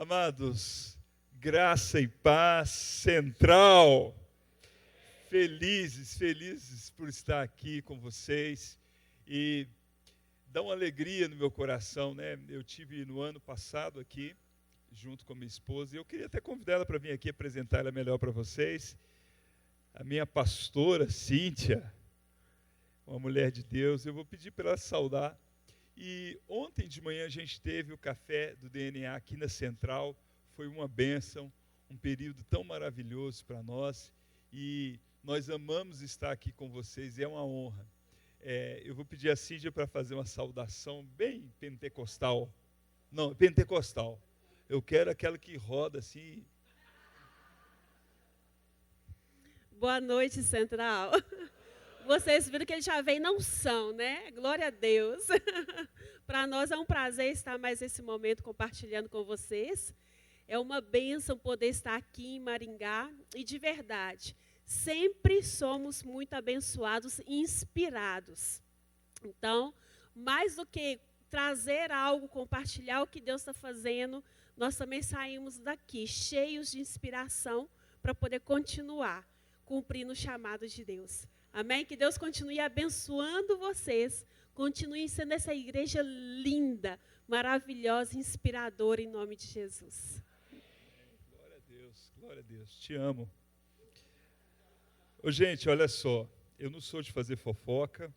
Amados, graça e paz central. Felizes por estar aqui com vocês. E dá uma alegria no meu coração, né? Eu tive no ano passado aqui, junto com minha esposa, e eu queria até convidar ela para vir aqui apresentar ela melhor para vocês. A minha pastora, Cíntia, uma mulher de Deus, eu vou pedir para ela saudar. E ontem de manhã a gente teve o café do DNA aqui na Central, foi uma bênção, um período tão maravilhoso para nós, e nós amamos estar aqui com vocês, e é uma honra. Eu vou pedir a Cíntia para fazer uma saudação bem pentecostal. Não, pentecostal. Eu quero aquela que roda assim. Boa noite, Central. Vocês viram que ele já vem na unção, né? Glória a Deus. Para nós é um prazer estar mais esse momento compartilhando com vocês. É uma bênção poder estar aqui em Maringá. E de verdade, sempre somos muito abençoados e inspirados. Então, mais do que trazer algo, compartilhar o que Deus está fazendo, nós também saímos daqui cheios de inspiração para poder continuar cumprindo o chamado de Deus. Amém? Que Deus continue abençoando vocês, continue sendo essa igreja linda, maravilhosa, inspiradora, em nome de Jesus. Glória a Deus, te amo. Ô, gente, olha só, eu não sou de fazer fofoca,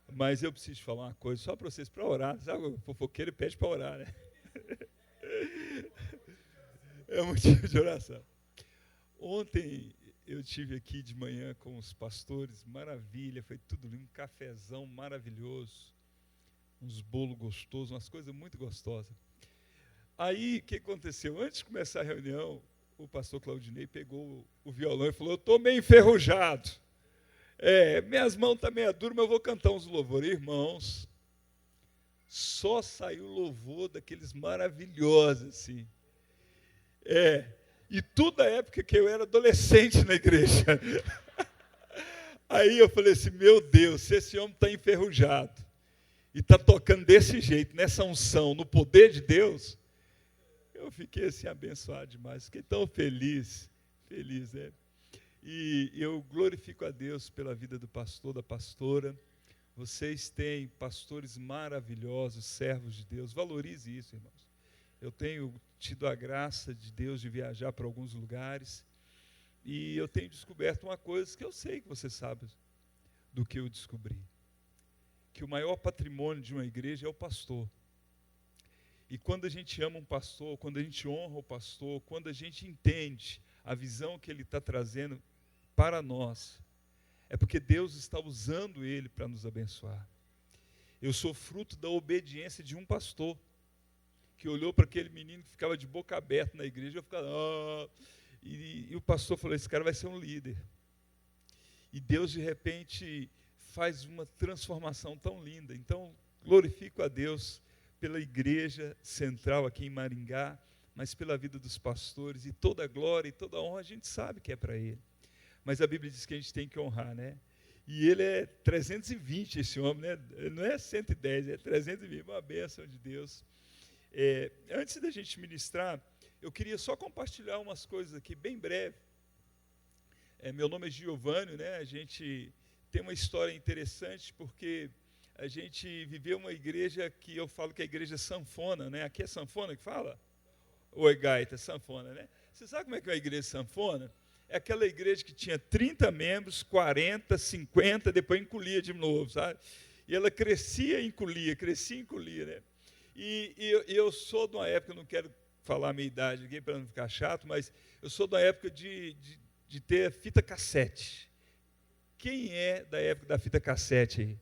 mas eu preciso falar uma coisa só para vocês, para orar. Sabe, o fofoqueiro pede para orar, né? É um motivo de oração. Ontem eu estive aqui de manhã com os pastores, maravilha, foi tudo lindo, um cafezão maravilhoso, uns bolos gostosos, umas coisas muito gostosas. Aí, o que aconteceu? Antes de começar a reunião, o pastor Claudinei pegou o violão e falou: eu estou meio enferrujado, minhas mãos estão meio duras, mas eu vou cantar uns louvores. Irmãos, só saiu louvor daqueles maravilhosos, assim. E tudo a época que eu era adolescente na igreja. Aí eu falei assim: meu Deus, se esse homem está enferrujado e está tocando desse jeito, nessa unção, no poder de Deus, eu fiquei assim abençoado demais, fiquei tão feliz, né? E eu glorifico a Deus pela vida do pastor, da pastora. Vocês têm pastores maravilhosos, servos de Deus, valorize isso, irmãos. Eu tenho tido a graça de Deus de viajar para alguns lugares, e eu tenho descoberto uma coisa que eu sei que você sabe do que eu descobri, que o maior patrimônio de uma igreja é o pastor. E quando a gente ama um pastor, quando a gente honra o pastor, quando a gente entende a visão que ele está trazendo para nós, é porque Deus está usando ele para nos abençoar. Eu sou fruto da obediência de um pastor, que olhou para aquele menino que ficava de boca aberta na igreja, eu ficava, e o pastor falou: esse cara vai ser um líder. E Deus, de repente, faz uma transformação tão linda. Então, glorifico a Deus pela igreja central aqui em Maringá, mas pela vida dos pastores, e toda a glória e toda a honra a gente sabe que é para ele. Mas a Bíblia diz que a gente tem que honrar, né? E ele é 320, esse homem, né? Ele não é 110, é 320, uma bênção de Deus. Antes da gente ministrar, eu queria só compartilhar umas coisas aqui, bem breve. Meu nome é Giovanni, né? A gente tem uma história interessante, porque a gente viveu uma igreja que eu falo que é a igreja sanfona, né? Aqui é sanfona que fala? Ou é gaita? Sanfona, né? Você sabe como é que é a igreja sanfona? É aquela igreja que tinha 30 membros, 40, 50, depois encolhia de novo, sabe? E ela crescia e encolhia, né? E eu sou de uma época, eu não quero falar a minha idade aqui para não ficar chato, mas eu sou da época de ter fita cassete. Quem é da época da fita cassete aí?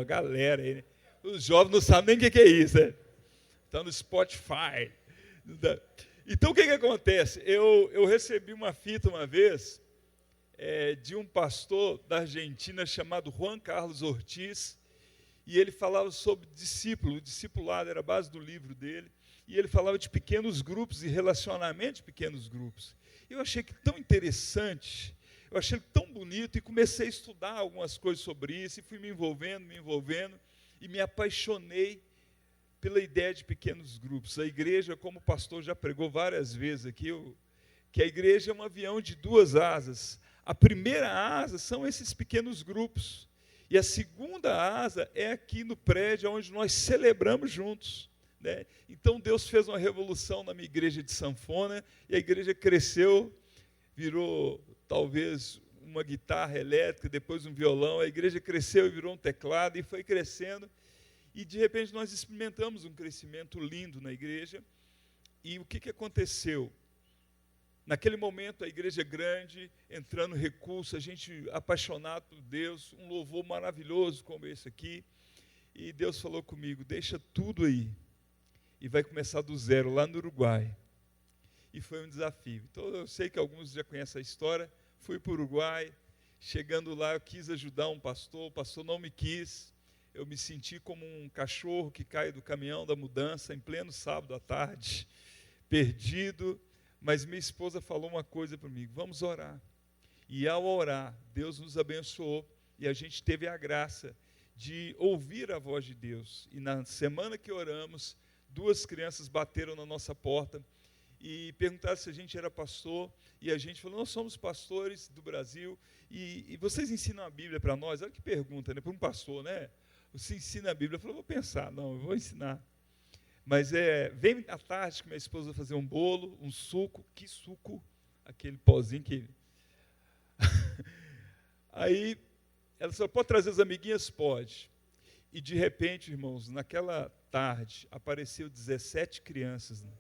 A galera aí, né? Os jovens não sabem nem o que é isso, né? Estão no Spotify. Então, o que acontece? Eu recebi uma fita uma vez de um pastor da Argentina chamado Juan Carlos Ortiz, e ele falava sobre discípulo, o discipulado era a base do livro dele, e ele falava de pequenos grupos e relacionamento de pequenos grupos. Eu achei que tão interessante, eu achei tão bonito, e comecei a estudar algumas coisas sobre isso, e fui me envolvendo, e me apaixonei pela ideia de pequenos grupos. A igreja, como o pastor já pregou várias vezes aqui, que a igreja é um avião de duas asas. A primeira asa são esses pequenos grupos. E a segunda asa é aqui no prédio, onde nós celebramos juntos. Né? Então, Deus fez uma revolução na minha igreja de sanfona, e a igreja cresceu, virou talvez uma guitarra elétrica, depois um violão. A igreja cresceu e virou um teclado, e foi crescendo. E, de repente, nós experimentamos um crescimento lindo na igreja. E o que aconteceu? Naquele momento, a igreja é grande, entrando recurso, a gente apaixonado por Deus, um louvor maravilhoso como esse aqui. E Deus falou comigo, deixa tudo aí, e vai começar do zero, lá no Uruguai. E foi um desafio. Então, eu sei que alguns já conhecem a história. Fui para o Uruguai, chegando lá, eu quis ajudar um pastor, o pastor não me quis. Eu me senti como um cachorro que cai do caminhão da mudança, em pleno sábado à tarde, perdido. Mas minha esposa falou uma coisa para mim, vamos orar. E ao orar, Deus nos abençoou, e a gente teve a graça de ouvir a voz de Deus. E na semana que oramos, 2 crianças bateram na nossa porta e perguntaram se a gente era pastor, e a gente falou, nós somos pastores do Brasil, e vocês ensinam a Bíblia para nós? Olha que pergunta, né? Para um pastor, né? Você ensina a Bíblia? Eu falei, vou pensar, não, eu vou ensinar. Mas vem à tarde que minha esposa vai fazer um bolo, um suco, que suco, aquele pozinho que... Aí, ela falou, pode trazer as amiguinhas? Pode. E, de repente, irmãos, naquela tarde, apareceu 17 crianças, né?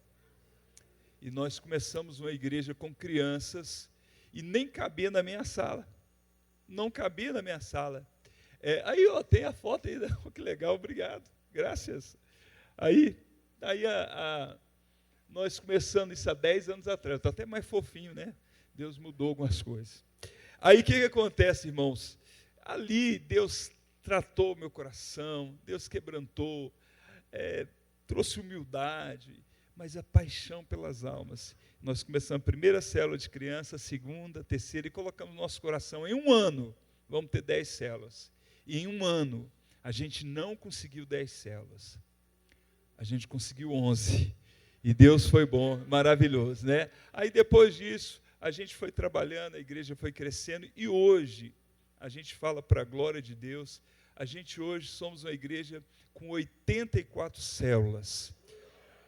E nós começamos uma igreja com crianças, e nem cabia na minha sala. Não cabia na minha sala. Aí, tem a foto aí, que legal, obrigado, graças. Aí nós começamos isso há 10 anos atrás, está até mais fofinho, né? Deus mudou algumas coisas. Aí o que acontece, irmãos? Ali Deus tratou meu coração, Deus quebrantou, trouxe humildade, mas a paixão pelas almas. Nós começamos a primeira célula de criança, a segunda, a terceira, e colocamos no nosso coração, em um ano, vamos ter 10 células. E em um ano, a gente não conseguiu 10 células. A gente conseguiu 11. E Deus foi bom, maravilhoso, né? Aí depois disso, a gente foi trabalhando, a igreja foi crescendo, e hoje, a gente fala para a glória de Deus, a gente hoje somos uma igreja com 84 células.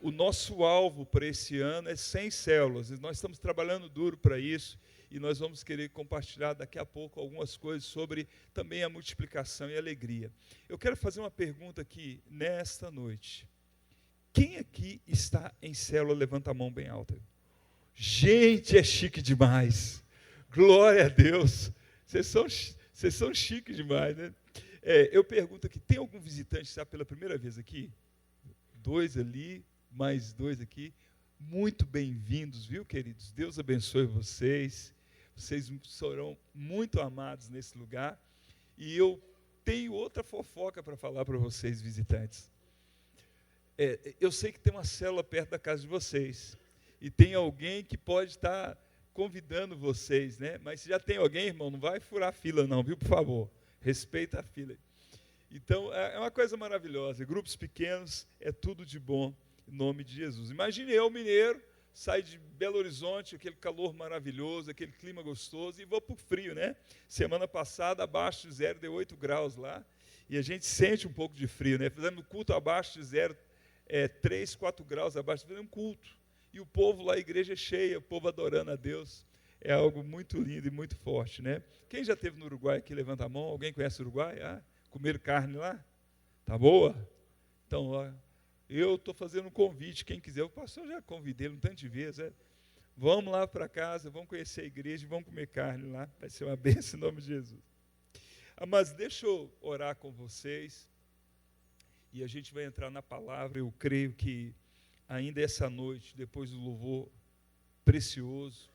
O nosso alvo para esse ano é 100 células, e nós estamos trabalhando duro para isso, e nós vamos querer compartilhar daqui a pouco algumas coisas sobre também a multiplicação e a alegria. Eu quero fazer uma pergunta aqui, nesta noite. Quem aqui está em célula? Levanta a mão bem alta. Gente, é chique demais. Glória a Deus. Vocês são chiques demais, né? Eu pergunto aqui, tem algum visitante que está pela primeira vez aqui? 2 ali, mais 2 aqui. Muito bem-vindos, viu, queridos? Deus abençoe vocês. Vocês serão muito amados nesse lugar. E eu tenho outra fofoca para falar para vocês, visitantes. Eu sei que tem uma célula perto da casa de vocês, e tem alguém que pode estar convidando vocês, né? Mas se já tem alguém, irmão, não vai furar a fila não, viu, por favor, respeita a fila. Então, é uma coisa maravilhosa, grupos pequenos, é tudo de bom, em nome de Jesus. Imagine eu, mineiro, saio de Belo Horizonte, aquele calor maravilhoso, aquele clima gostoso, e vou para o frio, né? Semana passada, abaixo de zero, deu 8 graus lá, e a gente sente um pouco de frio, né? Fizemos culto abaixo de zero, 3, 4 graus abaixo, fazendo um culto. E o povo lá, a igreja é cheia, o povo adorando a Deus. É algo muito lindo e muito forte, né? Quem já esteve no Uruguai aqui, levanta a mão. Alguém conhece o Uruguai? Comeram carne lá? Tá boa? Então, eu estou fazendo um convite, quem quiser. O pastor já convidei um tanto de vezes. Vamos lá para casa, vamos conhecer a igreja e vamos comer carne lá. Vai ser uma bênção em nome de Jesus. Mas deixa eu orar com vocês. E a gente vai entrar na palavra. Eu creio que ainda essa noite, depois do louvor precioso,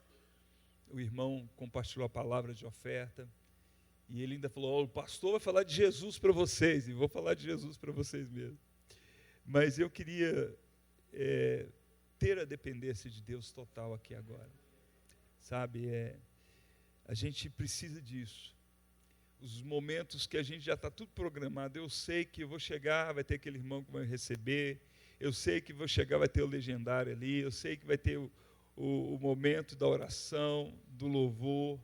o irmão compartilhou a palavra de oferta, e ele ainda falou, o pastor vai falar de Jesus para vocês, e vou falar de Jesus para vocês mesmo. Mas eu queria ter a dependência de Deus total aqui agora. Sabe, a gente precisa disso. Os momentos que a gente já está tudo programado, eu sei que eu vou chegar, vai ter aquele irmão que vai receber, Eu sei que vou chegar, vai ter o legendário ali, eu sei que vai ter o momento da oração, do louvor,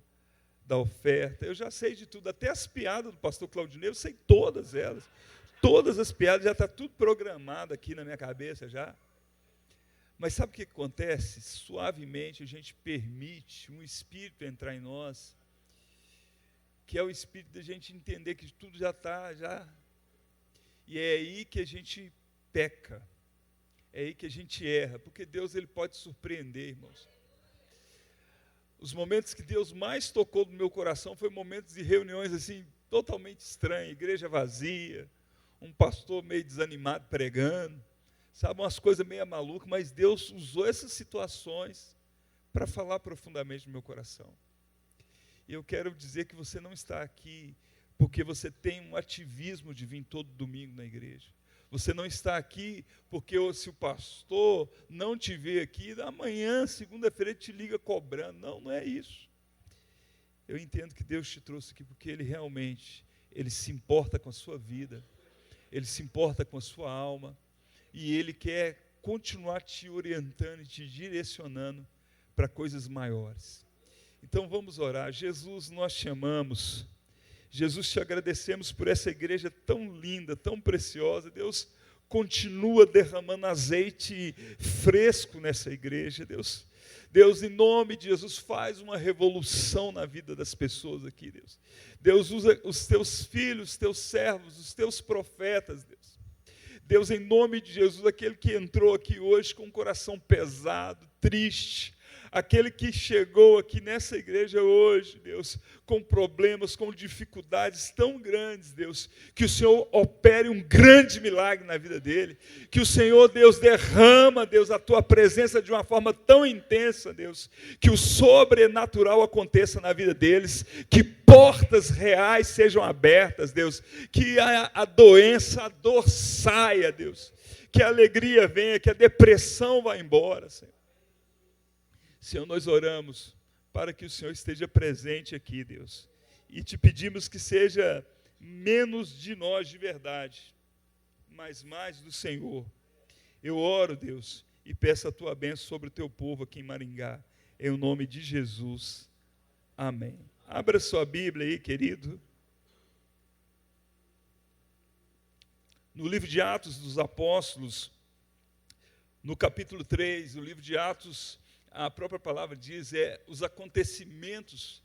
da oferta. Eu já sei de tudo, até as piadas do pastor Claudinei, eu sei todas elas. Todas as piadas, já está tudo programado aqui na minha cabeça já. Mas sabe o que acontece? Suavemente a gente permite um espírito entrar em nós, que é o espírito da gente entender que tudo já está, e é aí que a gente peca, é aí que a gente erra, porque Deus ele pode surpreender, irmãos. Os momentos que Deus mais tocou no meu coração foi momentos de reuniões assim, totalmente estranhas, igreja vazia, um pastor meio desanimado pregando, sabe, umas coisas meio malucas, mas Deus usou essas situações para falar profundamente no meu coração. E eu quero dizer que você não está aqui porque você tem um ativismo de vir todo domingo na igreja. Você não está aqui porque se o pastor não te vê aqui, amanhã, segunda-feira, ele te liga cobrando. Não, não é isso. Eu entendo que Deus te trouxe aqui porque Ele realmente, Ele se importa com a sua vida, Ele se importa com a sua alma, e Ele quer continuar te orientando e te direcionando para coisas maiores. Então vamos orar. Jesus, nós te amamos. Jesus, te agradecemos por essa igreja tão linda, tão preciosa. Deus, continua derramando azeite fresco nessa igreja, Deus. Deus, em nome de Jesus, faz uma revolução na vida das pessoas aqui, Deus. Deus, usa os teus filhos, os teus servos, os teus profetas, Deus. Deus, em nome de Jesus, aquele que entrou aqui hoje com um coração pesado, triste, aquele que chegou aqui nessa igreja hoje, Deus, com problemas, com dificuldades tão grandes, Deus, que o Senhor opere um grande milagre na vida dele, que o Senhor, Deus, derrama, Deus, a tua presença de uma forma tão intensa, Deus, que o sobrenatural aconteça na vida deles, que portas reais sejam abertas, Deus, que a doença, a dor saia, Deus, que a alegria venha, que a depressão vá embora, Senhor. Senhor, nós oramos para que o Senhor esteja presente aqui, Deus, e te pedimos que seja menos de nós de verdade, mas mais do Senhor. Eu oro, Deus, e peço a tua bênção sobre o teu povo aqui em Maringá, em nome de Jesus. Amém. Abra sua Bíblia aí, querido. No livro de Atos dos Apóstolos, no capítulo 3, o livro de Atos, a própria palavra diz, os acontecimentos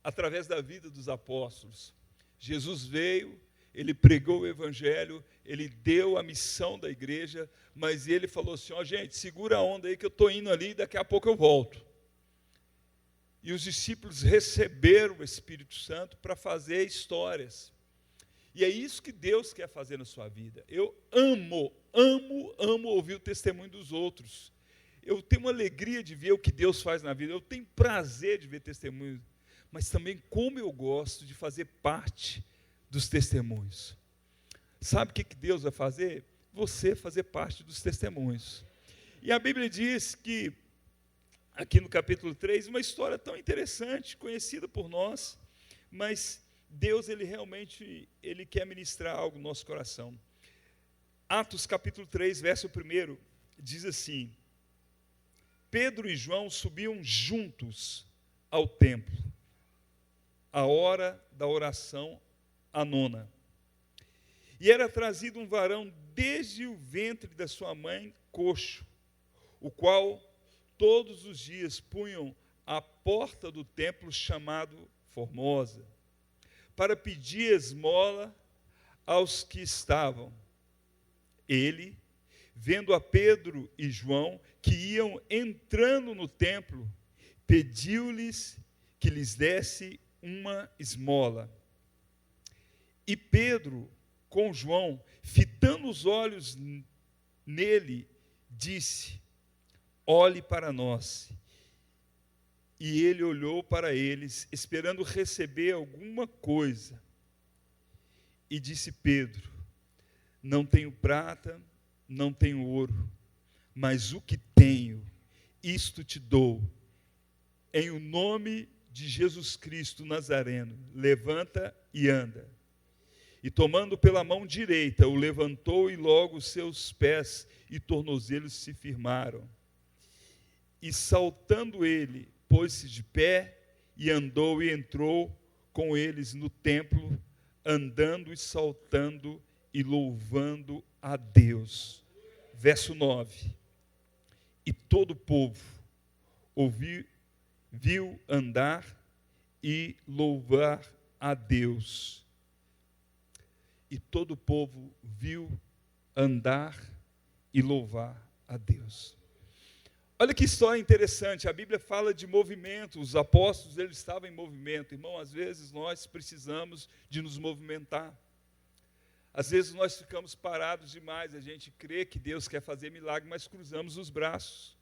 através da vida dos apóstolos. Jesus veio, ele pregou o evangelho, ele deu a missão da igreja, mas ele falou assim, gente, segura a onda aí que eu estou indo ali, daqui a pouco eu volto. E os discípulos receberam o Espírito Santo para fazer histórias. E é isso que Deus quer fazer na sua vida. Eu amo ouvir o testemunho dos outros. Eu tenho uma alegria de ver o que Deus faz na vida, eu tenho prazer de ver testemunhos, mas também como eu gosto de fazer parte dos testemunhos. Sabe o que Deus vai fazer? Você fazer parte dos testemunhos. E a Bíblia diz que, aqui no capítulo 3, uma história tão interessante, conhecida por nós, mas Deus, Ele realmente, Ele quer ministrar algo no nosso coração. Atos capítulo 3, verso 1, diz assim: Pedro e João subiam juntos ao templo, a hora da oração, a nona. E era trazido um varão desde o ventre da sua mãe, coxo, o qual todos os dias punham à porta do templo chamado Formosa, para pedir esmola aos que estavam. Ele, vendo a Pedro e João, que iam entrando no templo, pediu-lhes que lhes desse uma esmola. E Pedro, com João, fitando os olhos nele, disse: olhe para nós. E ele olhou para eles, esperando receber alguma coisa. E disse Pedro: não tenho prata, não tenho ouro, mas o que tenho, isto te dou. Em o nome de Jesus Cristo Nazareno, levanta e anda. E tomando pela mão direita, o levantou, e logo os seus pés e tornozelos se firmaram. E saltando ele, pôs-se de pé, e andou e entrou com eles no templo, andando e saltando e louvando a Deus. Verso 9. E todo o povo viu andar e louvar a Deus. E todo o povo viu andar e louvar a Deus. Olha que história interessante, a Bíblia fala de movimento, os apóstolos eles estavam em movimento. Irmão, às vezes nós precisamos de nos movimentar. Às vezes nós ficamos parados demais, a gente crê que Deus quer fazer milagre, mas cruzamos os braços.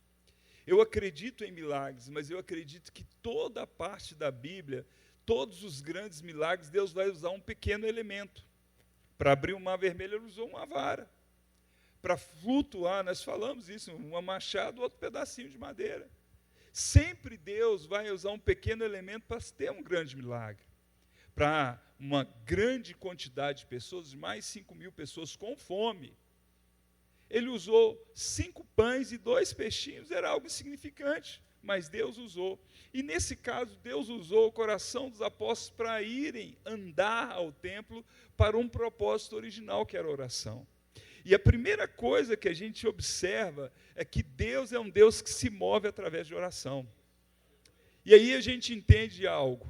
Eu acredito em milagres, mas eu acredito que toda a parte da Bíblia, todos os grandes milagres, Deus vai usar um pequeno elemento. Para abrir o mar vermelho, ele usou uma vara. Para flutuar, nós falamos isso, uma machado, outro pedacinho de madeira. Sempre Deus vai usar um pequeno elemento para ter um grande milagre. Para uma grande quantidade de pessoas, mais 5.000 pessoas com fome. Ele usou 5 pães e 2 peixinhos, era algo insignificante, mas Deus usou. E nesse caso, Deus usou o coração dos apóstolos para irem andar ao templo para um propósito original, que era a oração. E a primeira coisa que a gente observa é que Deus é um Deus que se move através de oração. E aí a gente entende algo.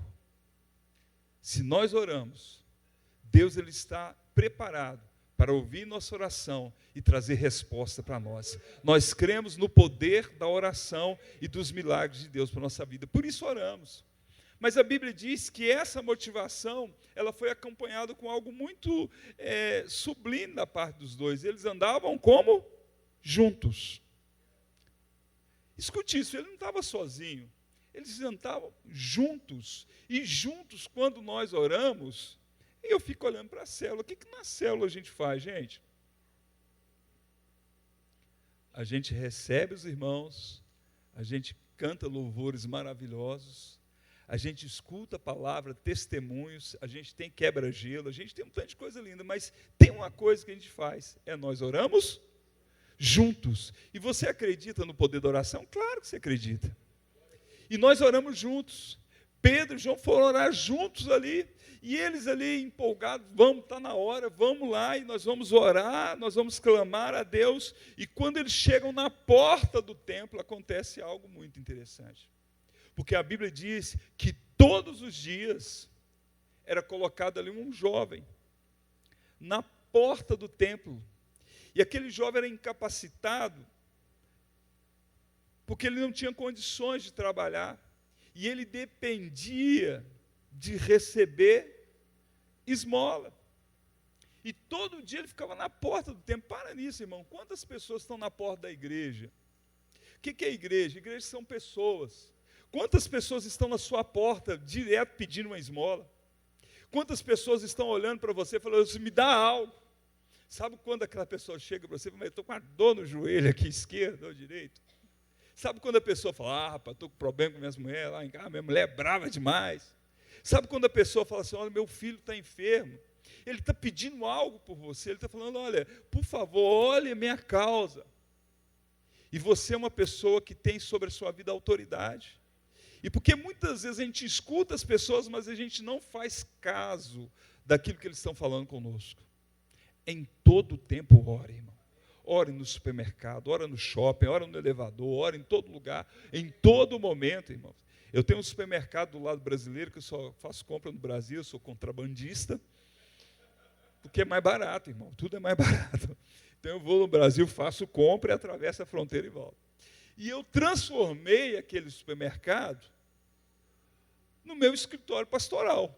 Se nós oramos, Deus ele está preparado para ouvir nossa oração e trazer resposta para nós. Nós cremos no poder da oração e dos milagres de Deus para a nossa vida. Por isso oramos. Mas a Bíblia diz que essa motivação, ela foi acompanhada com algo muito sublime da parte dos dois. Eles andavam como? Juntos. Escute isso, ele não estava sozinho. Eles andavam juntos. E juntos, quando nós oramos, eu fico olhando para a célula. O que na célula a gente faz, gente? A gente recebe os irmãos, a gente canta louvores maravilhosos, a gente escuta a palavra, testemunhos, a gente tem quebra-gelo, a gente tem um tanto de coisa linda, mas tem uma coisa que a gente faz, nós oramos juntos. E você acredita no poder da oração? Claro que você acredita. E nós oramos juntos. Pedro e João foram orar juntos ali, e eles ali empolgados, vamos, está na hora, vamos lá, e nós vamos orar, nós vamos clamar a Deus, e quando eles chegam na porta do templo, acontece algo muito interessante. Porque a Bíblia diz que todos os dias era colocado ali um jovem na porta do templo. E aquele jovem era incapacitado porque ele não tinha condições de trabalhar. E ele dependia de receber esmola. E todo dia ele ficava na porta do templo. Para nisso, irmão. Quantas pessoas estão na porta da igreja? O que é igreja? Igreja são pessoas. Quantas pessoas estão na sua porta, direto pedindo uma esmola? Quantas pessoas estão olhando para você e falando, me dá algo? Sabe quando aquela pessoa chega para você e fala, eu estou com uma dor no joelho aqui, esquerdo ou direito? Sabe quando a pessoa fala, rapaz, estou com problema com minhas mulheres lá em casa, minha mulher é brava demais? Sabe quando a pessoa fala assim, olha, meu filho está enfermo, ele está pedindo algo por você, ele está falando, olha, por favor, olhe a minha causa. E você é uma pessoa que tem sobre a sua vida autoridade. E porque muitas vezes a gente escuta as pessoas, mas a gente não faz caso daquilo que eles estão falando conosco. Em todo tempo, ore, irmão. Ore no supermercado, ore no shopping, ore no elevador, ore em todo lugar, em todo momento, irmão. Eu tenho um supermercado do lado brasileiro, que eu só faço compra no Brasil, eu sou contrabandista, porque é mais barato, irmão, tudo é mais barato. Então eu vou no Brasil, faço compra e atravesso a fronteira e volto. E eu transformei aquele supermercado no meu escritório pastoral.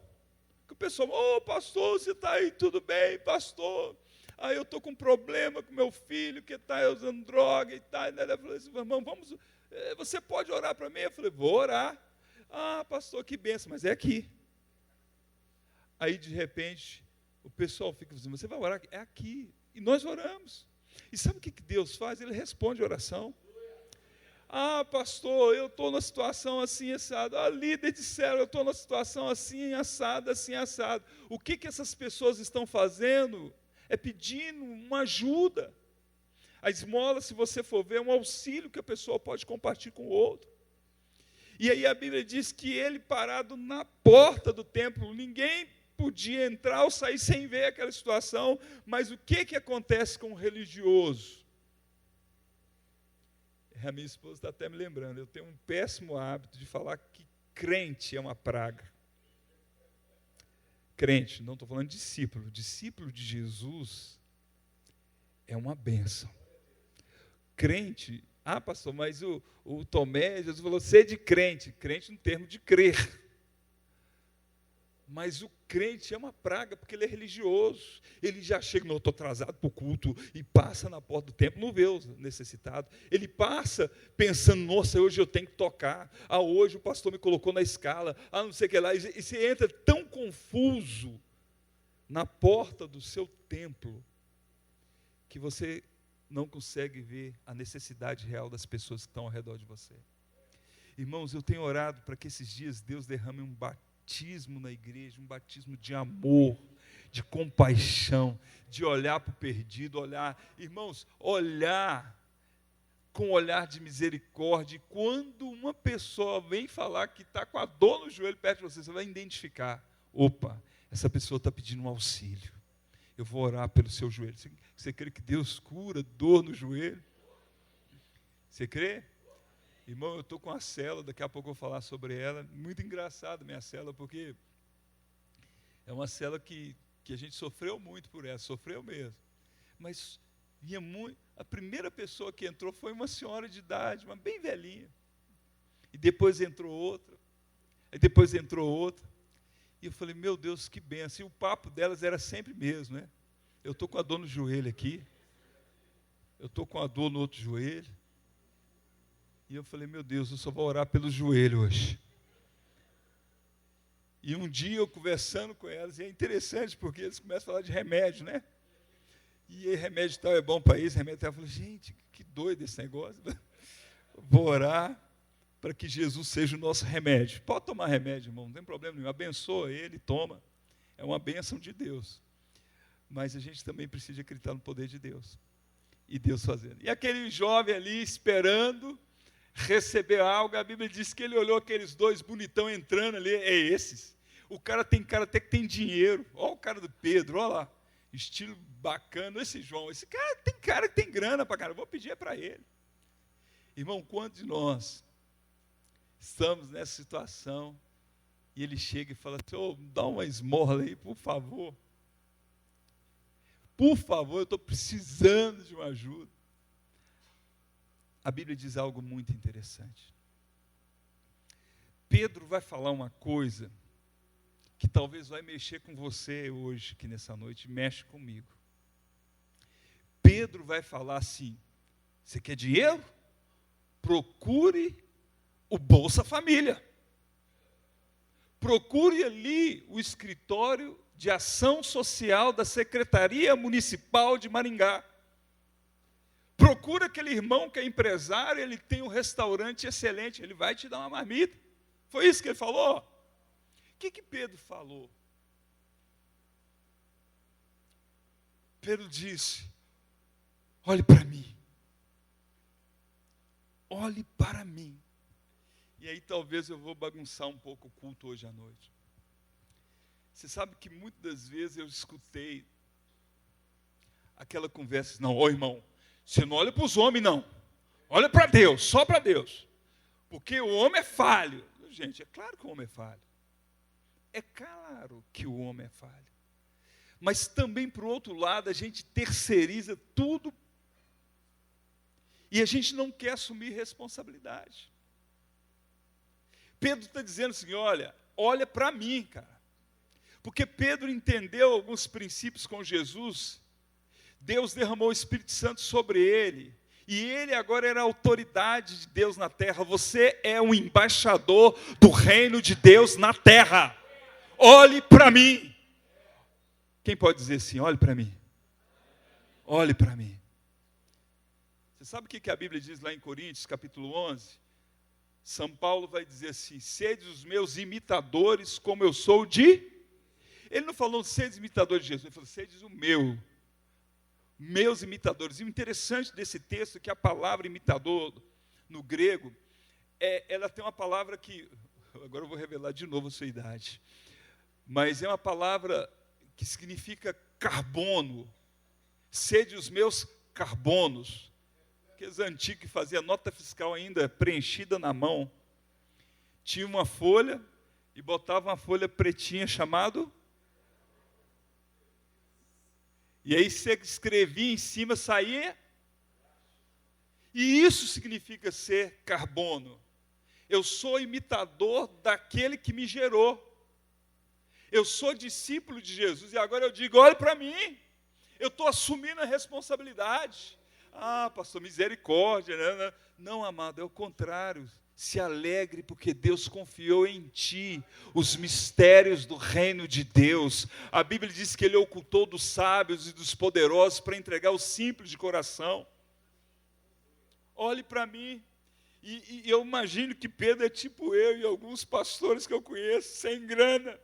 Que o pessoal, pastor, você está aí, tudo bem, pastor? Aí eu estou com um problema com meu filho, que está usando droga e tal. Ele falou assim, irmão, você pode orar para mim? Eu falei, vou orar. Ah, pastor, que benção, mas é aqui. Aí, de repente, o pessoal fica dizendo, você vai orar? É aqui. E nós oramos. E sabe o que Deus faz? Ele responde a oração. Ah, pastor, eu estou numa situação assim, assado. Ah, líder de célula, eu estou numa situação assim, assado, assim, assado. O que essas pessoas estão fazendo? É pedindo uma ajuda. A esmola, se você for ver, é um auxílio que a pessoa pode compartilhar com o outro. E aí a Bíblia diz que ele parado na porta do templo, ninguém podia entrar ou sair sem ver aquela situação, mas o que acontece com o religioso? A minha esposa está até me lembrando, eu tenho um péssimo hábito de falar que crente é uma praga. Crente, não estou falando de discípulo. Discípulo de Jesus é uma bênção. Crente, pastor, mas o Tomé, Jesus falou, sede crente. Crente no termo de crer. Mas o crente é uma praga, porque ele é religioso. Ele já chega, não, estou atrasado para o culto, e passa na porta do templo, não vê o necessitado. Ele passa pensando, nossa, hoje eu tenho que tocar. Ah, hoje o pastor me colocou na escala. Ah, não sei o que lá. E você entra tão confuso na porta do seu templo, que você não consegue ver a necessidade real das pessoas que estão ao redor de você. Irmãos, eu tenho orado para que esses dias Deus derrame um batismo na igreja, um batismo de amor, de compaixão, de olhar para o perdido, irmãos, olhar com olhar de misericórdia. E quando uma pessoa vem falar que está com a dor no joelho perto de você, você vai identificar, opa, essa pessoa está pedindo um auxílio. Eu vou orar pelo seu joelho. Você crê que Deus cura dor no joelho? Você crê? Irmão, eu estou com a célula, daqui a pouco eu vou falar sobre ela. Muito engraçado minha célula, porque é uma célula que a gente sofreu muito por ela, sofreu mesmo. Mas a primeira pessoa que entrou foi uma senhora de idade, uma bem velhinha. E depois entrou outra. E depois entrou outra. E eu falei, meu Deus, que benção. E o papo delas era sempre mesmo, né? Eu estou com a dor no joelho aqui. Eu estou com a dor no outro joelho. E eu falei, meu Deus, eu só vou orar pelo joelho hoje. E um dia eu conversando com elas, e é interessante, porque eles começam a falar de remédio, né? E aí, remédio tal é bom para isso, remédio tal. Eu falei, gente, que doido esse negócio. Vou orar para que Jesus seja o nosso remédio. Pode tomar remédio, irmão, não tem problema nenhum. Abençoa ele, toma. É uma bênção de Deus. Mas a gente também precisa acreditar no poder de Deus. E Deus fazendo. E aquele jovem ali esperando receber algo, a Bíblia diz que ele olhou aqueles dois bonitão entrando ali, é esses. O cara tem cara até que tem dinheiro. Olha o cara do Pedro, olha lá. Estilo bacana, esse João. Esse cara que tem grana para cara. Vou pedir para ele. Irmão, quantos de nós estamos nessa situação e ele chega e fala assim, dá uma esmola aí, por favor. Por favor, eu estou precisando de uma ajuda. A Bíblia diz algo muito interessante. Pedro vai falar uma coisa que talvez vai mexer com você hoje, que nessa noite mexe comigo. Pedro vai falar assim, você quer dinheiro? Procure o Bolsa Família. Procure ali o escritório de ação social da Secretaria Municipal de Maringá. Procura aquele irmão que é empresário, ele tem um restaurante excelente, ele vai te dar uma marmita. Foi isso que ele falou? O que Pedro falou? Pedro disse, olhe para mim. Olhe para mim. E aí talvez eu vou bagunçar um pouco o culto hoje à noite. Você sabe que muitas das vezes eu escutei aquela conversa, não, irmão, você não olha para os homens, não. Olha para Deus, só para Deus. Porque o homem é falho. Gente, é claro que o homem é falho. É claro que o homem é falho. Mas também, por outro lado, a gente terceiriza tudo. E a gente não quer assumir responsabilidade. Pedro está dizendo assim, olha para mim, cara. Porque Pedro entendeu alguns princípios com Jesus. Deus derramou o Espírito Santo sobre ele. E ele agora era a autoridade de Deus na terra. Você é um embaixador do reino de Deus na terra. Olhe para mim. Quem pode dizer assim, olhe para mim? Olhe para mim. Você sabe o que a Bíblia diz lá em Coríntios, capítulo 11? São Paulo vai dizer assim: sede os meus imitadores, como eu sou de... Ele não falou sede imitadores de Jesus, ele falou sede o meu. Meus imitadores. E o interessante desse texto é que a palavra imitador, no grego, ela tem uma palavra que... Agora eu vou revelar de novo a sua idade. Mas é uma palavra que significa carbono. Sede os meus carbonos. Aqueles antigos que faziam nota fiscal ainda preenchida na mão. Tinha uma folha e botava uma folha pretinha chamado... E aí você escrevia em cima, saía. E isso significa ser carbono. Eu sou imitador daquele que me gerou. Eu sou discípulo de Jesus. E agora eu digo, olhe para mim. Eu estou assumindo a responsabilidade. Ah, pastor, misericórdia. Né? Não, amado, é o contrário. Se alegre porque Deus confiou em ti os mistérios do reino de Deus. A Bíblia diz que Ele ocultou dos sábios e dos poderosos para entregar os simples de coração. Olhe para mim. E eu imagino que Pedro é tipo eu e alguns pastores que eu conheço, sem grana,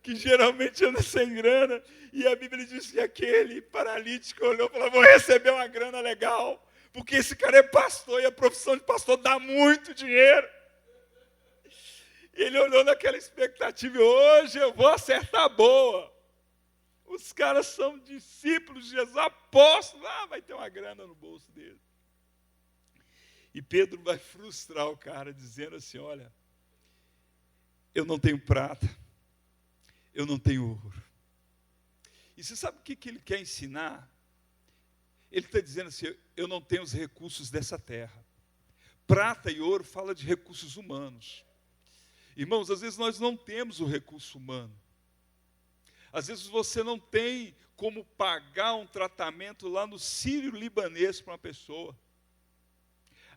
que geralmente anda sem grana. E a Bíblia diz que aquele paralítico olhou e falou, vou receber uma grana legal. Porque esse cara é pastor e a profissão de pastor dá muito dinheiro. E ele olhou naquela expectativa, e hoje eu vou acertar a boa. Os caras são discípulos de Jesus, apóstolos, vai ter uma grana no bolso dele. E Pedro vai frustrar o cara, dizendo assim, olha, eu não tenho prata, eu não tenho ouro. E você sabe o que ele quer ensinar? Ele está dizendo assim, eu não tenho os recursos dessa terra. Prata e ouro fala de recursos humanos. Irmãos, às vezes nós não temos o recurso humano. Às vezes você não tem como pagar um tratamento lá no Sírio-Libanês para uma pessoa.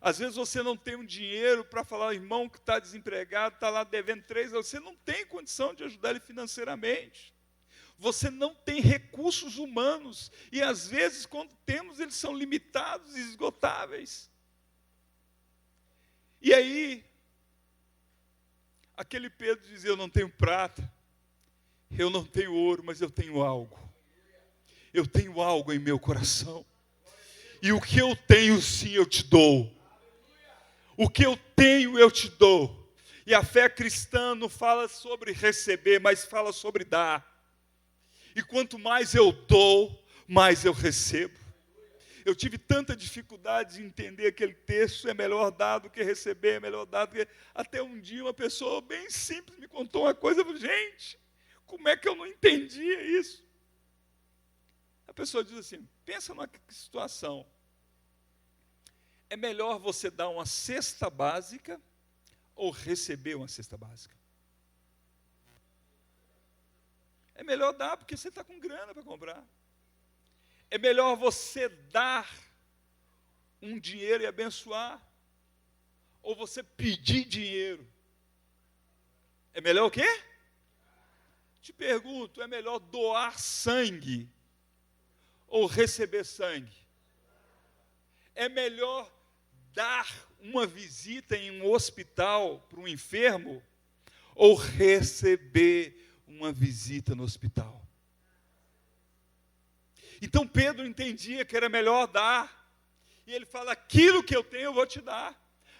Às vezes você não tem um dinheiro para falar, irmão que está desempregado, está lá devendo 3, você não tem condição de ajudar ele financeiramente. Você não tem recursos humanos. E às vezes, quando temos, eles são limitados e esgotáveis. E aí, aquele Pedro dizia, eu não tenho prata, eu não tenho ouro, mas eu tenho algo. Eu tenho algo em meu coração. E o que eu tenho, sim, eu te dou. O que eu tenho, eu te dou. E a fé cristã não fala sobre receber, mas fala sobre dar. E quanto mais eu dou, mais eu recebo. Eu tive tanta dificuldade de entender aquele texto, é melhor dar do que receber, é melhor dar do que... Até um dia uma pessoa bem simples me contou uma coisa, eu falei, gente, como é que eu não entendia isso? A pessoa diz assim, pensa numa situação. É melhor você dar uma cesta básica ou receber uma cesta básica? É melhor dar porque você está com grana para comprar. É melhor você dar um dinheiro e abençoar, ou você pedir dinheiro. É melhor o quê? Te pergunto, é melhor doar sangue ou receber sangue? É melhor dar uma visita em um hospital para um enfermo ou receber uma visita no hospital? Então Pedro entendia que era melhor dar. E ele fala, aquilo que eu tenho eu vou te dar.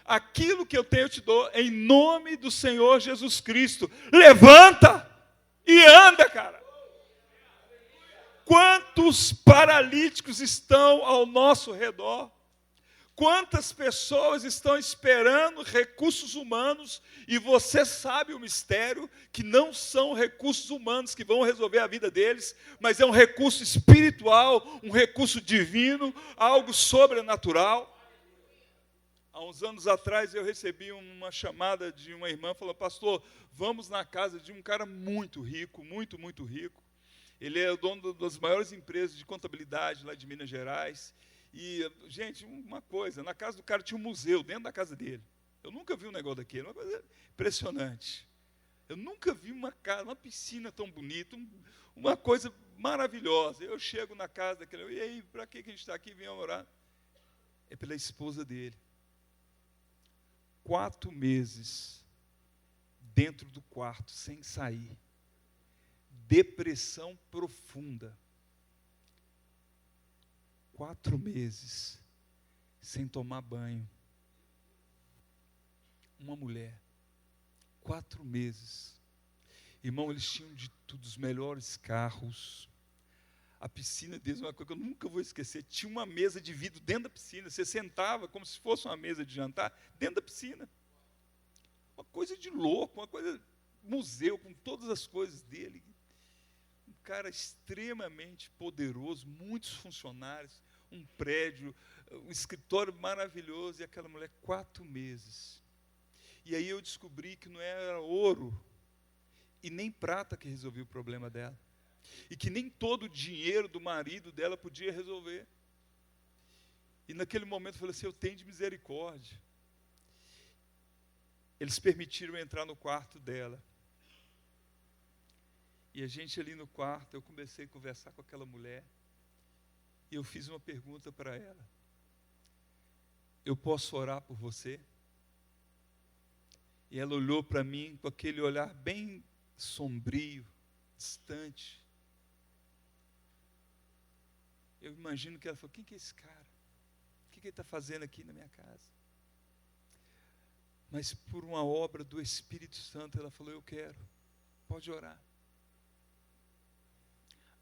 Aquilo que eu tenho eu te dou, em nome do Senhor Jesus Cristo. Levanta e anda, cara. Quantos paralíticos estão ao nosso redor? Quantas pessoas estão esperando recursos humanos e você sabe o mistério que não são recursos humanos que vão resolver a vida deles, mas é um recurso espiritual, um recurso divino, algo sobrenatural. Há uns anos atrás eu recebi uma chamada de uma irmã, falou, pastor, vamos na casa de um cara muito rico, muito, muito rico. Ele é o dono das maiores empresas de contabilidade lá de Minas Gerais. E, gente, uma coisa, na casa do cara tinha um museu dentro da casa dele. Eu nunca vi um negócio daquele, uma coisa impressionante. Eu nunca vi uma casa, uma piscina tão bonita, uma coisa maravilhosa. Eu chego na casa daquele, e aí, para que a gente está aqui? Vem orar. é pela esposa dele. 4 meses dentro do quarto, sem sair. Depressão profunda. 4 meses sem tomar banho. Uma mulher. 4 meses. Irmão, eles tinham de tudo, os melhores carros. A piscina deles, uma coisa que eu nunca vou esquecer, tinha uma mesa de vidro dentro da piscina. Você sentava como se fosse uma mesa de jantar dentro da piscina. Uma coisa de louco, uma coisa, museu, com todas as coisas dele. Um cara extremamente poderoso, muitos funcionários, um prédio, um escritório maravilhoso, e aquela mulher, 4 meses. E aí eu descobri que não era ouro e nem prata que resolvia o problema dela. E que nem todo o dinheiro do marido dela podia resolver. E naquele momento eu falei assim, eu tenho de misericórdia. Eles permitiram entrar no quarto dela. E a gente ali no quarto, eu comecei a conversar com aquela mulher. E eu fiz uma pergunta para ela. Eu posso orar por você? E ela olhou para mim com aquele olhar bem sombrio, distante. Eu imagino que ela falou, quem que é esse cara? O que ele está fazendo aqui na minha casa? Mas por uma obra do Espírito Santo, ela falou, eu quero, pode orar.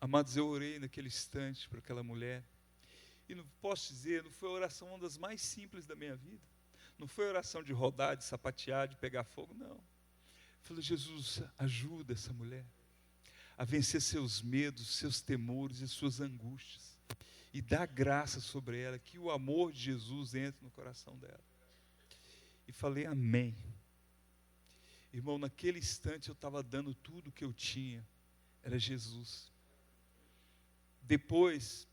Amados, eu orei naquele instante para aquela mulher. E não posso dizer, não foi a oração uma das mais simples da minha vida. Não foi a oração de rodar, de sapatear, de pegar fogo, não. Eu falei, Jesus, ajuda essa mulher a vencer seus medos, seus temores e suas angústias. E dá graça sobre ela, que o amor de Jesus entre no coração dela. E falei, amém. Irmão, naquele instante eu estava dando tudo o que eu tinha. Era Jesus. Depois,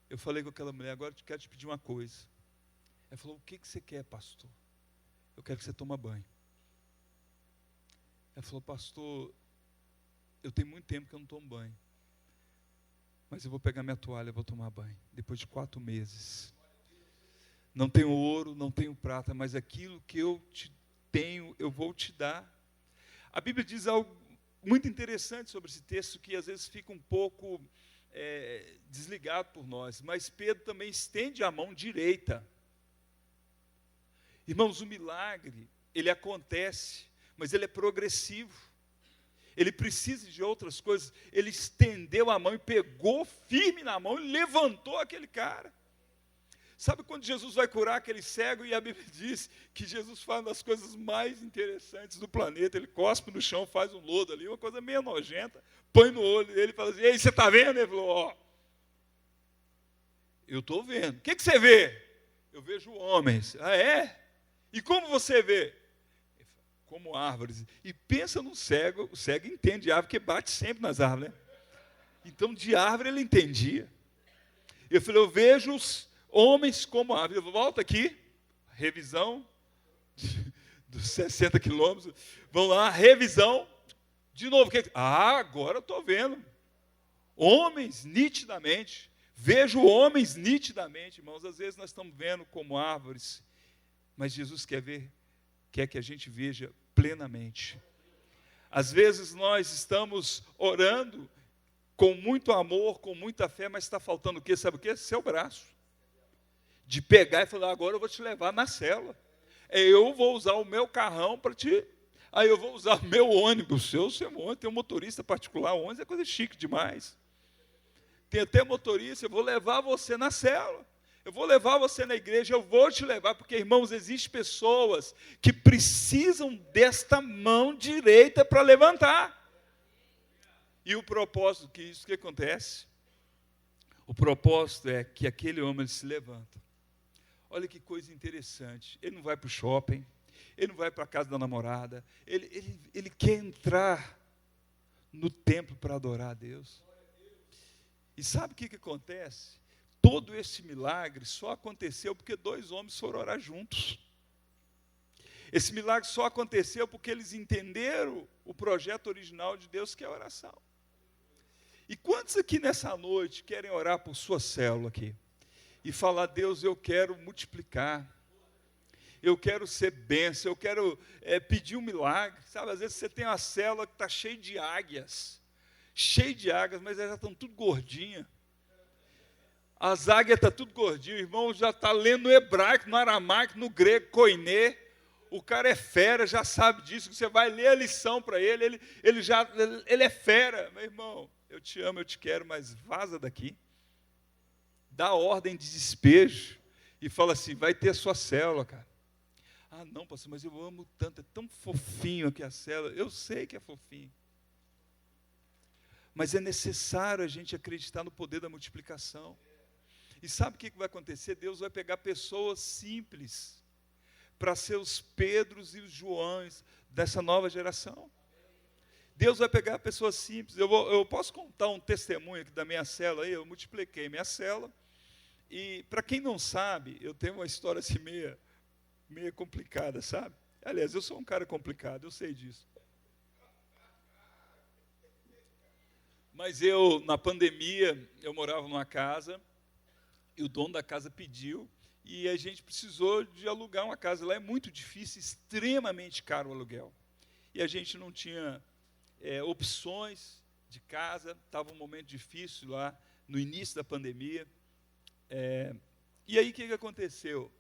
eu falei com aquela mulher, agora eu quero te pedir uma coisa. Ela falou, o que você quer, pastor? Eu quero que você tome banho. Ela falou, pastor, eu tenho muito tempo que eu não tomo banho. Mas eu vou pegar minha toalha e vou tomar banho. Depois de 4 meses. Não tenho ouro, não tenho prata, mas aquilo que eu tenho, eu vou te dar. A Bíblia diz algo muito interessante sobre esse texto, que às vezes fica um pouco desligado por nós. Mas Pedro também estende a mão direita. Irmãos, o milagre, ele acontece, mas ele é progressivo. Ele precisa de outras coisas. Ele estendeu a mão e pegou firme na mão e levantou aquele cara. Sabe quando Jesus vai curar aquele cego e a Bíblia diz que Jesus faz uma das coisas mais interessantes do planeta. Ele cospe no chão, faz um lodo ali, uma coisa meio nojenta, põe no olho dele e fala assim, ei, você está vendo? Ele falou, ó, eu estou vendo. O que você vê? Eu vejo homens. Ah, é? E como você vê? Como árvores. E pensa no cego, o cego entende de árvore, porque bate sempre nas árvores, né? Então, de árvore ele entendia. Eu falei, eu vejo os homens como árvores. Eu volto aqui, revisão dos 60 quilômetros. Vamos lá, revisão. De novo. Agora eu estou vendo. Homens nitidamente. Vejo homens nitidamente, irmãos. Às vezes nós estamos vendo como árvores, mas Jesus quer que a gente veja plenamente. Às vezes nós estamos orando com muito amor, com muita fé, mas está faltando o quê? Sabe o quê? Seu braço. De pegar e falar, agora eu vou te levar na célula. Eu vou usar o meu carrão para te... Aí eu vou usar o meu ônibus, seu ônibus, tem um motorista particular, ônibus é coisa chique demais. Tem até motorista, eu vou levar você na célula. Eu vou levar você na igreja, eu vou te levar, porque, irmãos, existem pessoas que precisam desta mão direita para levantar. E o propósito, que acontece? O propósito é que aquele homem se levanta. Olha que coisa interessante. Ele não vai para o shopping, ele não vai para a casa da namorada, ele quer entrar no templo para adorar a Deus. E sabe o que acontece? Todo esse milagre só aconteceu porque 2 homens foram orar juntos. Esse milagre só aconteceu porque eles entenderam o projeto original de Deus, que é a oração. E quantos aqui nessa noite querem orar por sua célula aqui? e falar: Deus, eu quero multiplicar, eu quero ser bênção, eu quero pedir um milagre. Sabe, às vezes você tem uma célula que está cheia de águias, mas elas já estão tudo gordinhas. As águias estão tudo gordinhas, o irmão já está lendo no hebraico, no aramaico, no grego, koiné. O cara é fera, já sabe disso, você vai ler a lição para ele é fera. Meu irmão, eu te amo, eu te quero, mas vaza daqui. Dá ordem de despejo e fala assim: vai ter a sua célula, cara. Ah, não, pastor, mas eu amo tanto, é tão fofinho aqui a célula. Eu sei que é fofinho. Mas é necessário a gente acreditar no poder da multiplicação. E sabe o que vai acontecer? Deus vai pegar pessoas simples para ser os Pedros e os Joões dessa nova geração. Deus vai pegar pessoas simples. Eu posso contar um testemunho aqui da minha célula. Eu multipliquei minha célula. E, para quem não sabe, eu tenho uma história assim meia complicada, sabe? Aliás, eu sou um cara complicado, eu sei disso. Mas na pandemia, eu morava numa casa, e o dono da casa pediu, e a gente precisou de alugar uma casa. Lá é muito difícil, extremamente caro o aluguel. E a gente não tinha opções de casa, estava um momento difícil lá, no início da pandemia. E aí, o que aconteceu?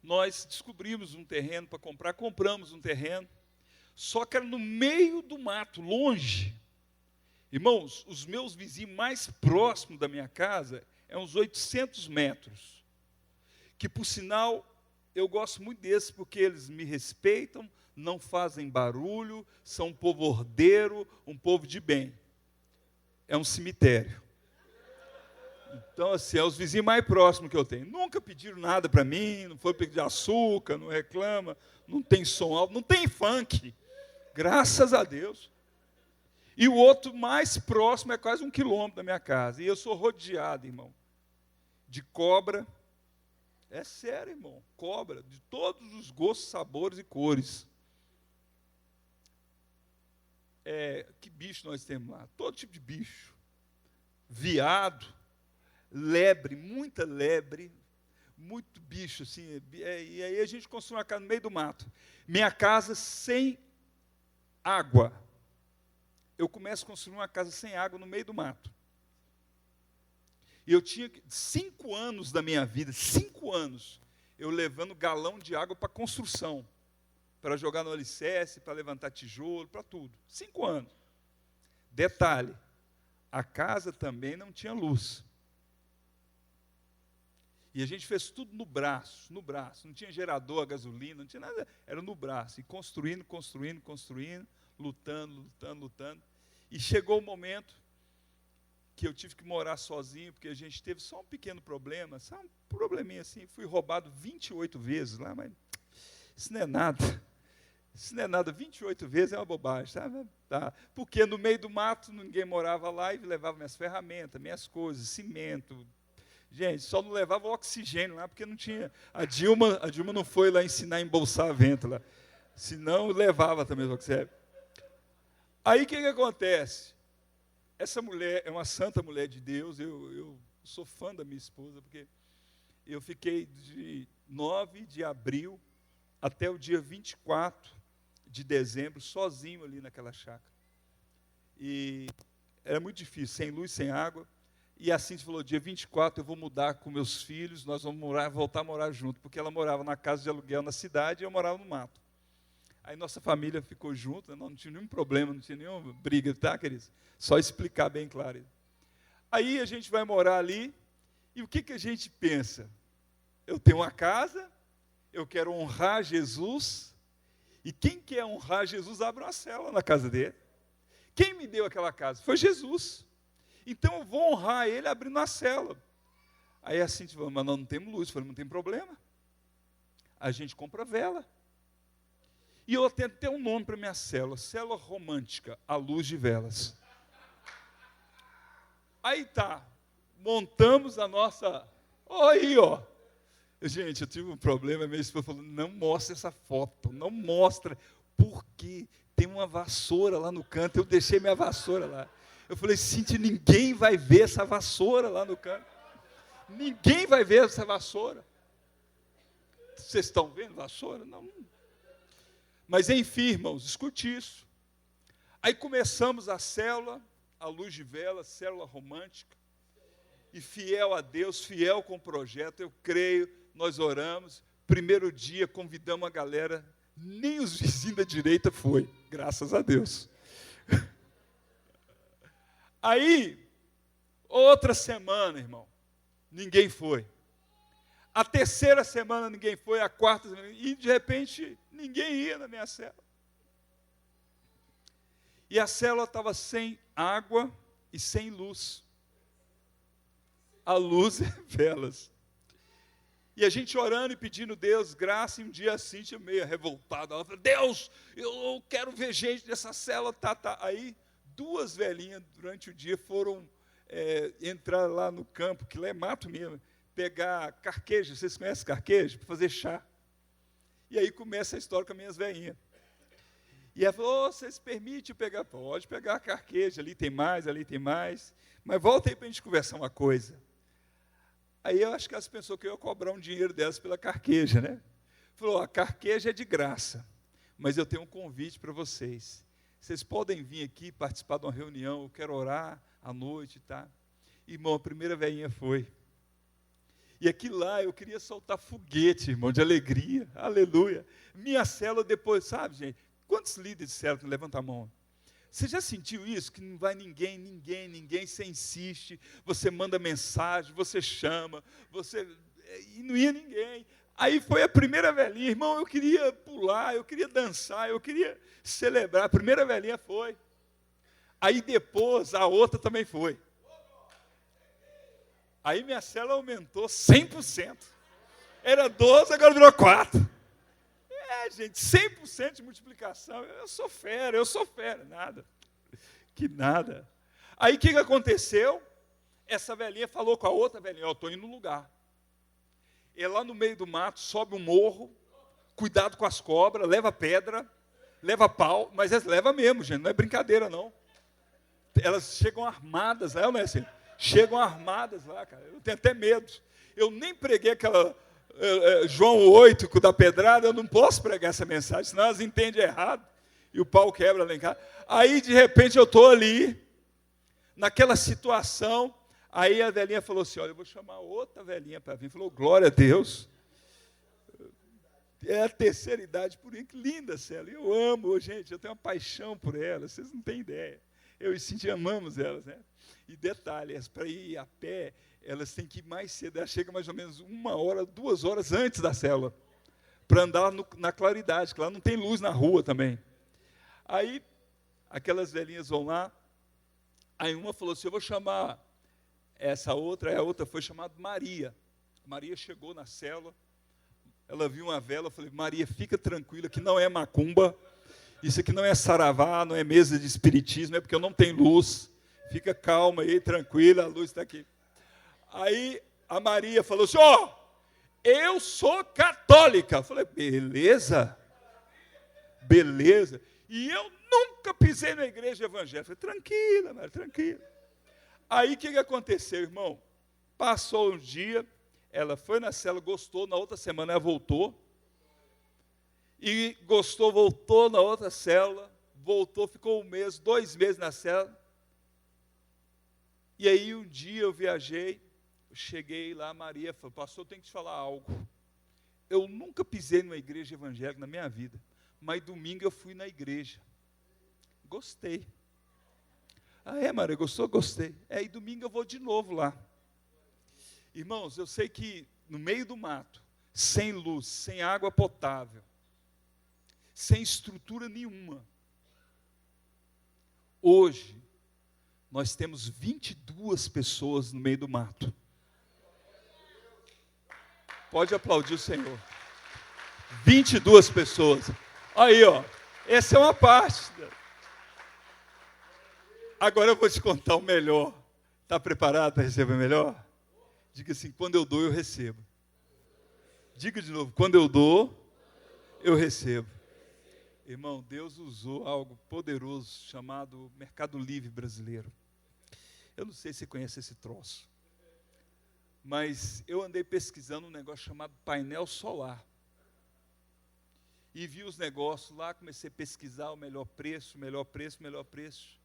Nós descobrimos um terreno para comprar, compramos um terreno, só que era no meio do mato, longe. Irmãos, os meus vizinhos mais próximos da minha casa é uns 800 metros, que, por sinal, eu gosto muito desses, porque eles me respeitam, não fazem barulho, são um povo ordeiro, um povo de bem. É um cemitério. Então, assim, é os vizinhos mais próximos que eu tenho. Nunca pediram nada para mim, não foi pedir açúcar, não reclama, não tem som alto, não tem funk. Graças a Deus. E o outro mais próximo é quase 1 quilômetro da minha casa. E eu sou rodeado, irmão, de cobra. É sério, irmão, cobra, de todos os gostos, sabores e cores. Que bicho nós temos lá? Todo tipo de bicho. Veado, lebre, muita lebre, muito bicho, assim. E aí a gente construiu uma casa no meio do mato. Minha casa sem água. Eu começo a construir uma casa sem água no meio do mato. E eu tinha 5 anos da minha vida, 5 anos, eu levando galão de água para construção, para jogar no alicerce, para levantar tijolo, para tudo. 5 anos. Detalhe, a casa também não tinha luz. E a gente fez tudo no braço. Não tinha gerador, gasolina, não tinha nada, era no braço. E construindo, lutando. E chegou o momento que eu tive que morar sozinho, porque a gente teve só um pequeno problema, só um probleminha assim, fui roubado 28 vezes lá, mas isso não é nada. 28 vezes é uma bobagem, sabe? Tá. Porque no meio do mato ninguém morava lá e levava minhas ferramentas, minhas coisas, cimento. Gente, só não levava o oxigênio lá, porque não tinha. A Dilma não foi lá ensinar a embolsar vento lá. Senão levava também o oxigênio. Aí o que acontece? Essa mulher é uma santa mulher de Deus, eu sou fã da minha esposa, porque eu fiquei de 9 de abril até o dia 24 de dezembro, sozinho ali naquela chácara. E era muito difícil, sem luz, sem água. E assim se falou, dia 24 eu vou mudar com meus filhos, nós vamos voltar a morar junto, porque ela morava na casa de aluguel na cidade e eu morava no mato. Aí nossa família ficou junto, não tinha nenhum problema, não tinha nenhuma briga, tá, queridos? Só explicar bem claro. Aí a gente vai morar ali, e o que a gente pensa? Eu tenho uma casa, eu quero honrar Jesus, e quem quer honrar Jesus abre uma célula na casa dele. Quem me deu aquela casa? Foi Jesus. Então eu vou honrar ele abrindo uma célula. Aí assim, tipo, mas nós não temos luz. Eu falei, não tem problema. A gente compra vela. E eu tento ter um nome para minha célula romântica, à luz de velas. Aí tá, montamos a nossa... Aí, ó. Gente, eu tive um problema, minha esposa falou, não mostra essa foto, não mostra, porque tem uma vassoura lá no canto, eu deixei minha vassoura lá. Eu falei, Cíntia, ninguém vai ver essa vassoura lá no canto. Ninguém vai ver essa vassoura. Vocês estão vendo vassoura? Não. Mas enfim, irmãos, escute isso. Aí começamos a célula, à luz de vela, célula romântica, e fiel a Deus, fiel com o projeto, eu creio, nós oramos, primeiro dia convidamos a galera, nem os vizinhos da direita foi, graças a Deus. Aí, outra semana, irmão, ninguém foi. A terceira semana ninguém foi, a quarta semana, e de repente ninguém ia na minha célula. E a célula estava sem água e sem luz. A luz é velas. E a gente orando e pedindo Deus graça, e um dia assim, meio revoltado. Ela falou, Deus, eu quero ver gente nessa célula. Aí, duas velhinhas durante o dia foram entrar lá no campo, que lá é mato mesmo, pegar carquejo. Vocês conhecem carquejo? Para fazer chá. E aí começa a história com as minhas velhinhas. E ela falou, vocês permitem pegar? Pode pegar a carqueja, ali tem mais, mas volta aí para a gente conversar uma coisa. Aí eu acho que elas pensou que eu ia cobrar um dinheiro delas pela carqueja, né? Falou, a carqueja é de graça, mas eu tenho um convite para vocês. Vocês podem vir aqui participar de uma reunião, eu quero orar à noite, tá? Irmão, a primeira velhinha foi. E aqui lá eu queria soltar foguete, irmão, de alegria, aleluia. Minha célula depois, sabe, gente? Quantos líderes de célula levanta a mão? Você já sentiu isso? Que não vai ninguém, você insiste, você manda mensagem, você chama, e não ia ninguém. Aí foi a primeira velhinha, irmão, eu queria pular, eu queria dançar, eu queria celebrar. A primeira velhinha foi. Aí depois a outra também foi. Aí minha célula aumentou 100%. Era 12, agora virou 4. Gente, 100% de multiplicação. Eu sou fera, nada. Que nada. Aí o que aconteceu? Essa velhinha falou com a outra velhinha, eu estou indo no lugar. E lá no meio do mato, sobe um morro, cuidado com as cobras, leva pedra, leva pau, mas elas levam mesmo, gente, não é brincadeira, não. Elas chegam armadas, não é assim? Chegam armadas lá, cara, eu tenho até medo. Eu nem preguei aquela... João 8, da pedrada, eu não posso pregar essa mensagem, senão elas entendem errado, e o pau quebra lá em casa. Aí, de repente, eu estou ali, naquela situação, aí a velhinha falou assim, olha, eu vou chamar outra velhinha para vir. Falou, glória a Deus. É a terceira idade, por isso, que linda, Célia. Eu amo, gente, eu tenho uma paixão por elas, vocês não têm ideia. Eu e Cintia amamos elas, né? E detalhe, para ir a pé, elas têm que ir mais cedo, elas chegam mais ou menos 1 hora, 2 horas antes da célula, para andar na claridade, que lá não tem luz na rua também. Aí, aquelas velhinhas vão lá, aí uma falou assim, eu vou chamar essa outra, aí a outra foi chamada Maria. Maria chegou na célula, ela viu uma vela, eu falei, Maria, fica tranquila, que não é macumba, isso aqui não é saravá, não é mesa de espiritismo, é porque eu não tenho luz, fica calma aí, tranquila, a luz está aqui. Aí a Maria falou assim, eu sou católica. Eu falei, beleza, e eu nunca pisei na igreja evangélica. Eu falei, tranquila, Maria, tranquila. Aí o que aconteceu, irmão? Passou um dia, ela foi na célula, gostou, na outra semana ela voltou, e gostou, voltou na outra célula, voltou, ficou 1 mês, 2 meses na célula, e aí um dia eu viajei, eu cheguei lá, a Maria falou, pastor, eu tenho que te falar algo, eu nunca pisei numa igreja evangélica na minha vida, mas domingo eu fui na igreja, gostei. Ah, Maria, gostou? Gostei. E domingo eu vou de novo lá. Irmãos, eu sei que no meio do mato, sem luz, sem água potável, sem estrutura nenhuma, hoje, nós temos 22 pessoas no meio do mato. Pode aplaudir o Senhor. 22 pessoas. Aí, essa é uma parte. Agora eu vou te contar o melhor. Está preparado para receber o melhor? Diga assim, quando eu dou, eu recebo. Diga de novo, quando eu dou, eu recebo. Irmão, Deus usou algo poderoso chamado Mercado Livre brasileiro. Eu não sei se você conhece esse troço. Mas eu andei pesquisando um negócio chamado painel solar. E vi os negócios lá, comecei a pesquisar o melhor preço, melhor preço, melhor preço.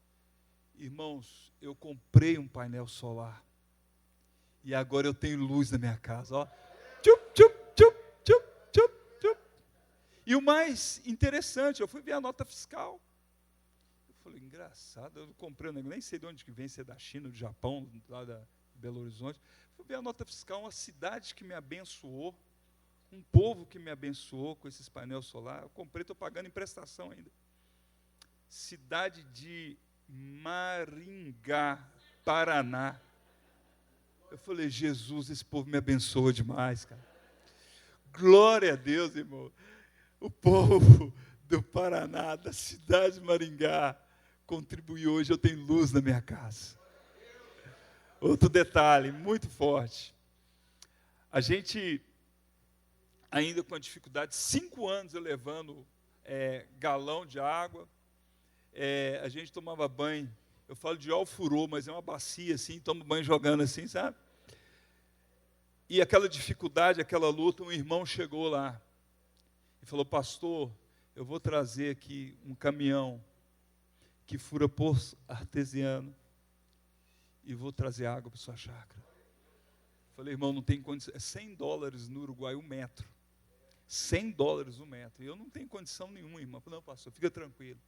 Irmãos, eu comprei um painel solar. E agora eu tenho luz na minha casa, ó. Tchup, tchup, tchup, tchup, tchup, tchup. E o mais interessante, eu fui ver a nota fiscal. Eu falei, engraçado, eu comprei um negócio, nem sei de onde que vem, se é da China, do Japão, lá da Belo Horizonte. Fui ver a nota fiscal, uma cidade que me abençoou, um povo que me abençoou com esses painéis solares. Eu comprei, estou pagando em prestação ainda. Cidade de Maringá, Paraná. Eu falei, Jesus, esse povo me abençoa demais, cara. Glória a Deus, irmão. O povo do Paraná, da cidade de Maringá, contribuiu hoje, eu tenho luz na minha casa. Outro detalhe, muito forte. A gente, ainda com a dificuldade, 5 anos eu levando galão de água, a gente tomava banho, eu falo de alfurô, mas é uma bacia assim, tomo banho jogando assim, sabe? E aquela dificuldade, aquela luta, um irmão chegou lá e falou, pastor, eu vou trazer aqui um caminhão que fura poço artesiano e vou trazer água para sua chácara. Falei, irmão, não tem condição, é $100 no Uruguai, 1 metro. $100 1 metro. E eu não tenho condição nenhuma, irmão. Falei, não, pastor, fica tranquilo.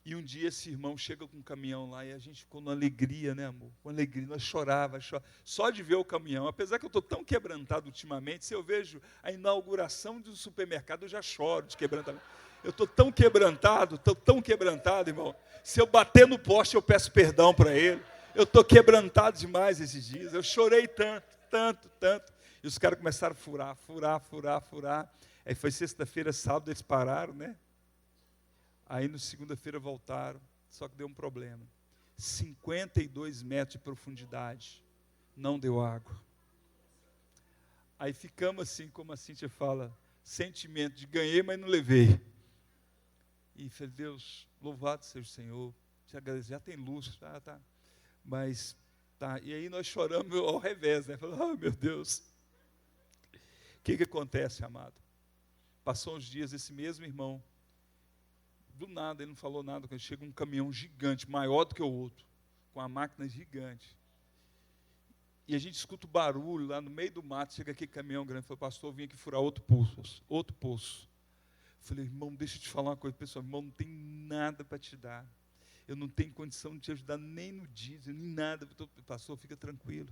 E um dia esse irmão chega com um caminhão lá e a gente ficou numa alegria, né, amor? Com alegria, nós chorava. Só de ver o caminhão. Apesar que eu estou tão quebrantado ultimamente, se eu vejo a inauguração de um supermercado, eu já choro de quebrantamento. Eu estou tão quebrantado, irmão. Se eu bater no poste, eu peço perdão para ele. Eu estou quebrantado demais esses dias. Eu chorei tanto. E os caras começaram a furar. Aí foi sexta-feira, sábado, eles pararam, né? Aí, no segunda-feira, voltaram, só que deu um problema. 52 metros de profundidade, não deu água. Aí ficamos assim, como a Cíntia fala, sentimento de ganhei, mas não levei. E falei, Deus, louvado seja o Senhor, te agradeço, já tem luz, tá. Mas, tá, e aí nós choramos ao revés, né? Falei, oh, meu Deus. O que acontece, amado? Passou uns dias, esse mesmo irmão, do nada, ele não falou nada, quando chega um caminhão gigante, maior do que o outro, com a máquina gigante. E a gente escuta o barulho lá no meio do mato, chega aquele caminhão grande, falou, pastor, eu vim aqui furar outro poço. Falei, irmão, deixa eu te falar uma coisa, pessoal, irmão, não tem nada para te dar. Eu não tenho condição de te ajudar nem no diesel, nem nada. Pastor, fica tranquilo.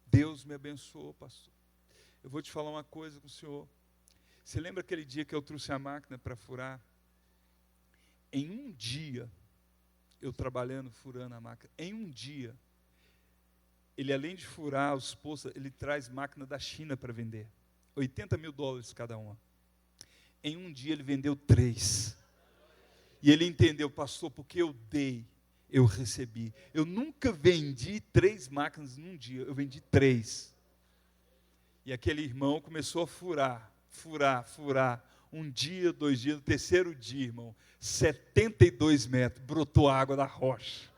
Deus me abençoou, pastor. Eu vou te falar uma coisa com o senhor. Você lembra aquele dia que eu trouxe a máquina para furar? Em um dia, eu trabalhando, furando a máquina, em um dia, ele além de furar os poços, ele traz máquina da China para vender. $80 mil cada uma. Em um dia ele vendeu 3. E ele entendeu, pastor, porque eu dei, eu recebi. Eu nunca vendi 3 máquinas num dia, eu vendi 3. E aquele irmão começou a furar. 1 dia, 2 dias, no terceiro dia, irmão, 72 metros, brotou água da rocha.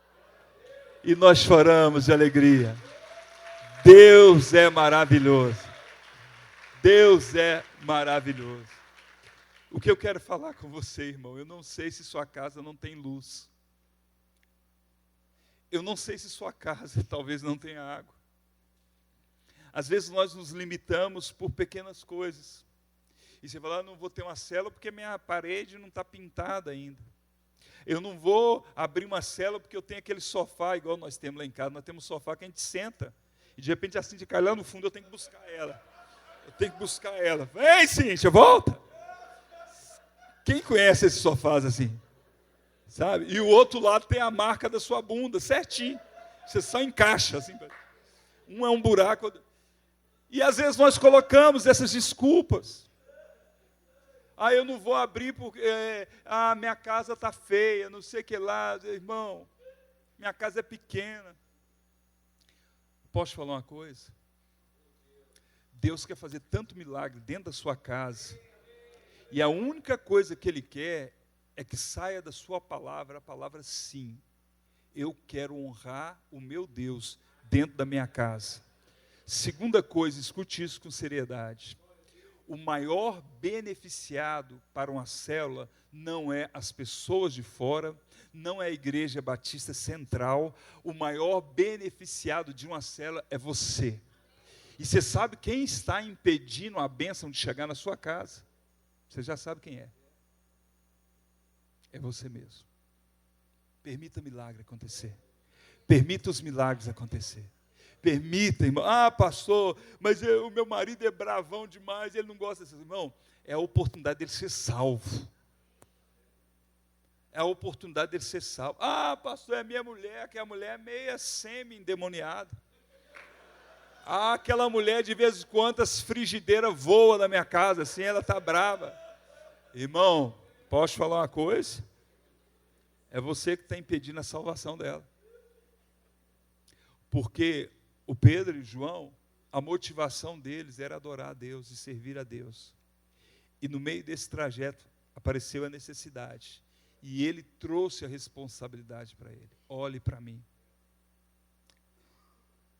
E nós choramos de alegria. Deus é maravilhoso. O que eu quero falar com você, irmão, eu não sei se sua casa não tem luz. Eu não sei se sua casa talvez não tenha água. Às vezes nós nos limitamos por pequenas coisas. E você fala, não vou ter uma célula porque minha parede não está pintada ainda. Eu não vou abrir uma célula porque eu tenho aquele sofá, igual nós temos lá em casa. Nós temos um sofá que a gente senta. E de repente a Cíntia cai lá no fundo, eu tenho que buscar ela. Vem, Cíntia, volta. Quem conhece esses sofás assim? Sabe? E o outro lado tem a marca da sua bunda, certinho. Você só encaixa. Assim. Um é um buraco. E às vezes nós colocamos essas desculpas. Eu não vou abrir porque minha casa está feia, não sei o que lá. Irmão, minha casa é pequena. Posso falar uma coisa? Deus quer fazer tanto milagre dentro da sua casa. E a única coisa que Ele quer é que saia da sua palavra a palavra sim. Eu quero honrar o meu Deus dentro da minha casa. Segunda coisa, escute isso com seriedade. O maior beneficiado para uma célula não é as pessoas de fora, não é a Igreja Batista Central. O maior beneficiado de uma célula é você. E você sabe quem está impedindo a bênção de chegar na sua casa? Você já sabe quem é. É você mesmo. Permita o milagre acontecer. Permita os milagres acontecer. Permita, irmão. Ah, pastor, mas o meu marido é bravão demais, ele não gosta desses. Irmão, é a oportunidade dele ser salvo. É a oportunidade dele ser salvo. Ah, pastor, é minha mulher, que a mulher é meia semi-endemoniada. Ah, aquela mulher, de vez em quando, as frigideiras voam na minha casa, assim, ela está brava. Irmão, posso falar uma coisa? É você que está impedindo a salvação dela. Porque o Pedro e o João, a motivação deles era adorar a Deus e servir a Deus. E no meio desse trajeto apareceu a necessidade. E ele trouxe a responsabilidade para ele. Olhe para mim.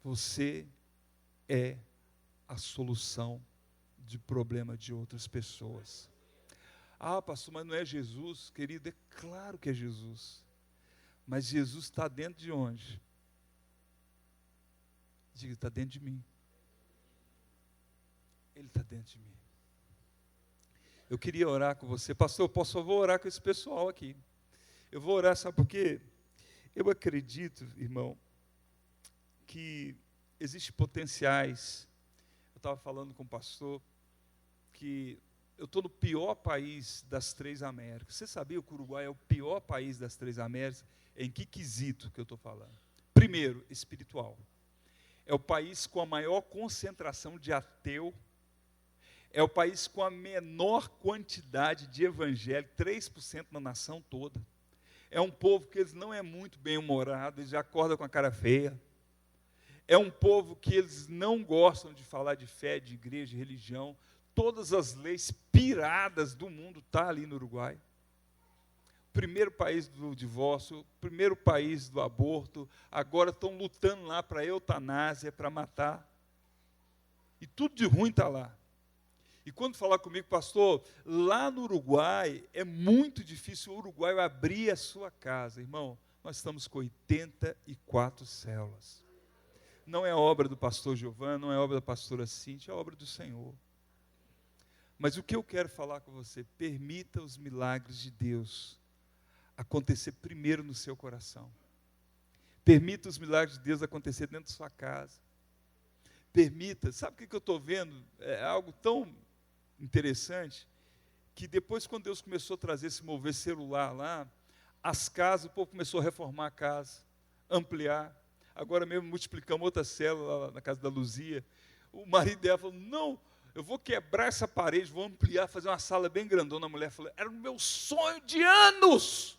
Você é a solução de problema de outras pessoas. Ah, pastor, mas não é Jesus? Querido, é claro que é Jesus. Mas Jesus está dentro de onde? Diga, está dentro de mim. Ele está dentro de mim. Eu queria orar com você. Pastor, por favor, orar com esse pessoal aqui. Eu vou orar, sabe por quê? Eu acredito, irmão, que existem potenciais. Eu estava falando com o pastor que eu estou no pior país das 3 Américas. Você sabia que o Uruguai é o pior país das 3 Américas? Em que quesito que eu estou falando? Primeiro, espiritual. É o país com a maior concentração de ateu. É o país com a menor quantidade de evangélicos, 3% na nação toda. É um povo que eles não é muito bem-humorado, eles já acordam com a cara feia. É um povo que eles não gostam de falar de fé, de igreja, de religião. Todas as leis piradas do mundo estão ali no Uruguai. Primeiro país do divórcio, primeiro país do aborto, agora estão lutando lá para a eutanásia, para matar. E tudo de ruim está lá. E quando falar comigo, pastor, lá no Uruguai é muito difícil o Uruguai abrir a sua casa. Irmão, nós estamos com 84 células. Não é obra do pastor Giovanni, não é obra da pastora Cíntia, é obra do Senhor. Mas o que eu quero falar com você, permita os milagres de Deus acontecer primeiro no seu coração. Permita os milagres de Deus acontecer dentro da sua casa. Permita, sabe o que eu estou vendo? É algo tão interessante, que depois quando Deus começou a trazer esse mover celular lá, as casas, o povo começou a reformar a casa, ampliar. Agora mesmo multiplicamos outra célula lá na casa da Luzia. O marido dela falou, não, eu vou quebrar essa parede, vou ampliar, fazer uma sala bem grandona. A mulher falou, era o meu sonho de anos.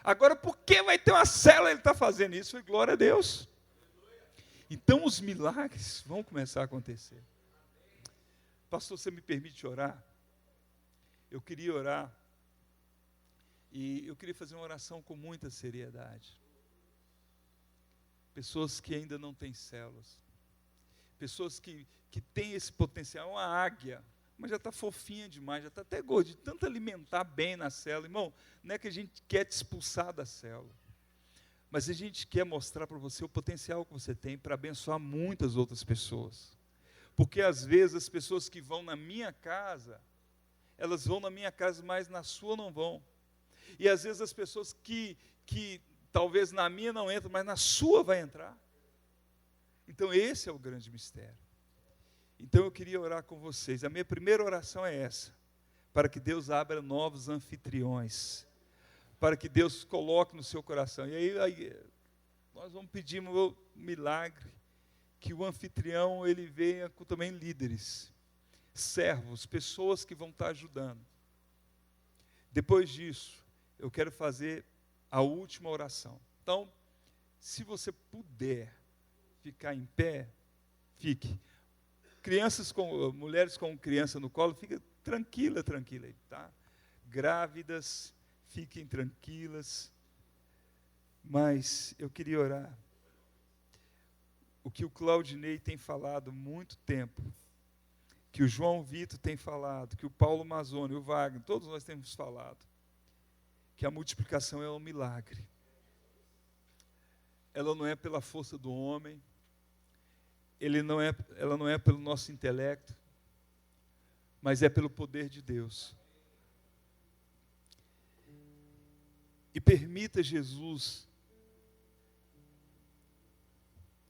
Agora, por que vai ter uma célula? Ele está fazendo isso, e glória a Deus. Então, os milagres vão começar a acontecer. Pastor, você me permite orar? Eu queria orar, e eu queria fazer uma oração com muita seriedade. Pessoas que ainda não têm células. Pessoas que têm esse potencial, uma águia, mas já está fofinha demais, já está até gorda, de tanto alimentar bem na célula. Irmão, não é que a gente quer te expulsar da célula, mas a gente quer mostrar para você o potencial que você tem para abençoar muitas outras pessoas. Porque às vezes as pessoas que vão na minha casa, elas vão na minha casa, mas na sua não vão. E às vezes as pessoas que talvez na minha não entram, mas na sua vai entrar. Então esse é o grande mistério. Então eu queria orar com vocês. A minha primeira oração é essa, para que Deus abra novos anfitriões, para que Deus coloque no seu coração. E aí nós vamos pedir um milagre, que o anfitrião ele venha com também líderes, servos, pessoas que vão estar ajudando. Depois disso, eu quero fazer a última oração. Então, se você puder ficar em pé, fique. Mulheres com criança no colo, fica tranquila aí, tá? Grávidas, fiquem tranquilas. Mas eu queria orar. o que o Claudinei tem falado há muito tempo, que o João Vitor tem falado, que o Paulo Mazzoni, o Wagner, todos nós temos falado, que a multiplicação é um milagre. Ela não é pela força do homem, ela não é pelo nosso intelecto, mas é pelo poder de Deus. E permita Jesus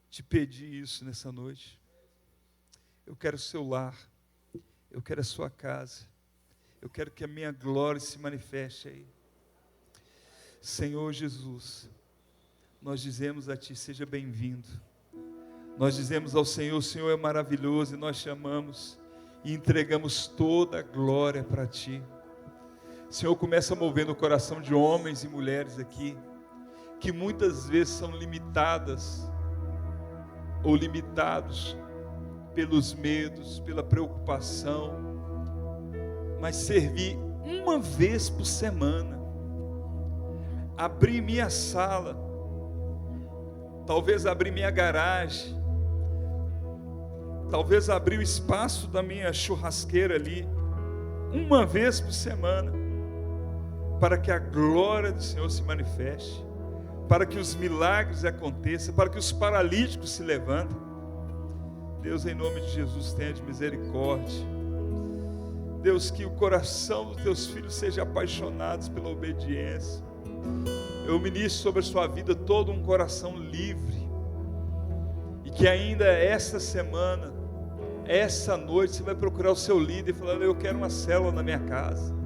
te pedir isso nessa noite. Eu quero o seu lar, eu quero a sua casa, eu quero que a minha glória se manifeste aí. Senhor Jesus, nós dizemos a Ti, seja bem-vindo. Nós dizemos ao Senhor, o Senhor é maravilhoso, e nós chamamos e entregamos toda a glória para Ti. Senhor, começa a mover no coração de homens e mulheres aqui, que muitas vezes são limitadas ou limitados pelos medos, pela preocupação, mas servir uma vez por semana, abrir minha sala, talvez abrir minha garagem, talvez abrir o espaço da minha churrasqueira ali, uma vez por semana, para que a glória do Senhor se manifeste, para que os milagres aconteçam, para que os paralíticos se levantem. Deus, em nome de Jesus, tenha de misericórdia. Deus, que o coração dos teus filhos seja apaixonado pela obediência. Eu ministro sobre a sua vida todo um coração livre, e que ainda esta semana, essa noite, você vai procurar o seu líder e falar: eu quero uma célula na minha casa.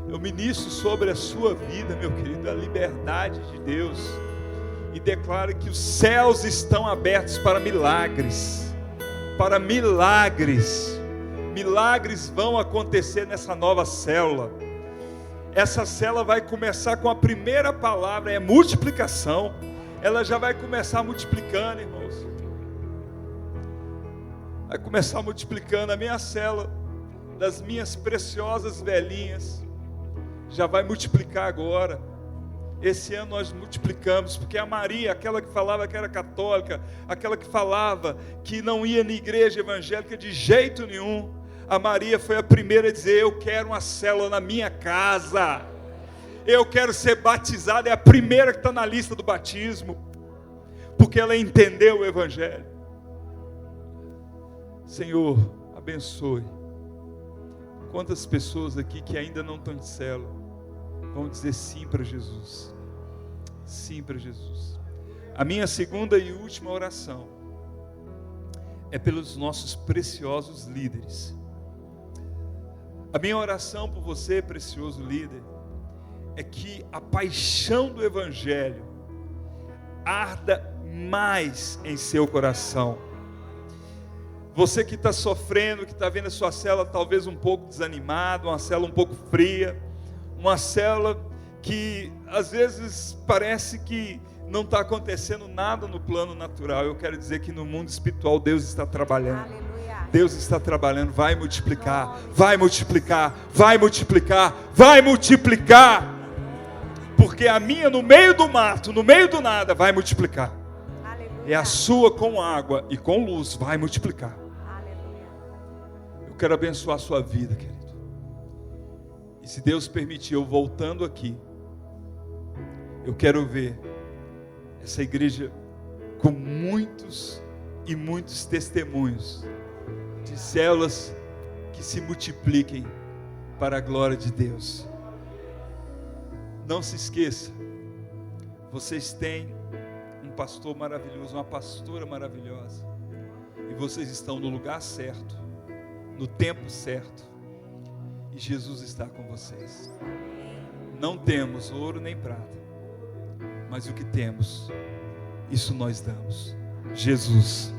Eu ministro sobre a sua vida, meu querido, a liberdade de Deus, e declaro que os céus estão abertos para milagres, para milagres. Milagres vão acontecer nessa nova célula. Essa célula vai começar com a primeira palavra, é multiplicação. Ela já vai começar multiplicando, irmãos. Vai começar multiplicando. A minha célula, das minhas preciosas velhinhas, já vai multiplicar agora. Esse ano nós multiplicamos, porque a Maria, aquela que falava que era católica, aquela que falava que não ia na igreja evangélica de jeito nenhum, a Maria foi a primeira a dizer: eu quero uma célula na minha casa, eu quero ser batizada. É a primeira que está na lista do batismo, porque ela entendeu o evangelho. Senhor, abençoe. Quantas pessoas aqui que ainda não estão em célula vão dizer sim para Jesus? Sim para Jesus. A minha segunda e última oração é pelos nossos preciosos líderes. A minha oração por você, precioso líder, é que a paixão do evangelho arda mais em seu coração. Você que está sofrendo, que está vendo a sua célula talvez um pouco desanimada, uma célula um pouco fria, uma célula que às vezes parece que não está acontecendo nada no plano natural. Eu quero dizer que no mundo espiritual Deus está trabalhando. Aleluia. Deus está trabalhando, vai multiplicar, vai multiplicar, vai multiplicar, vai multiplicar. Porque a minha no meio do mato, no meio do nada, vai multiplicar. Aleluia. E a sua com água e com luz vai multiplicar. Aleluia. Eu quero abençoar a sua vida, querido. E se Deus permitir, eu voltando aqui, eu quero ver essa igreja com muitos e muitos testemunhos de células que se multipliquem para a glória de Deus. Não se esqueça, vocês têm um pastor maravilhoso, uma pastora maravilhosa, e vocês estão no lugar certo, no tempo certo, e Jesus está com vocês. Não temos ouro nem prata, mas o que temos, isso nós damos: Jesus.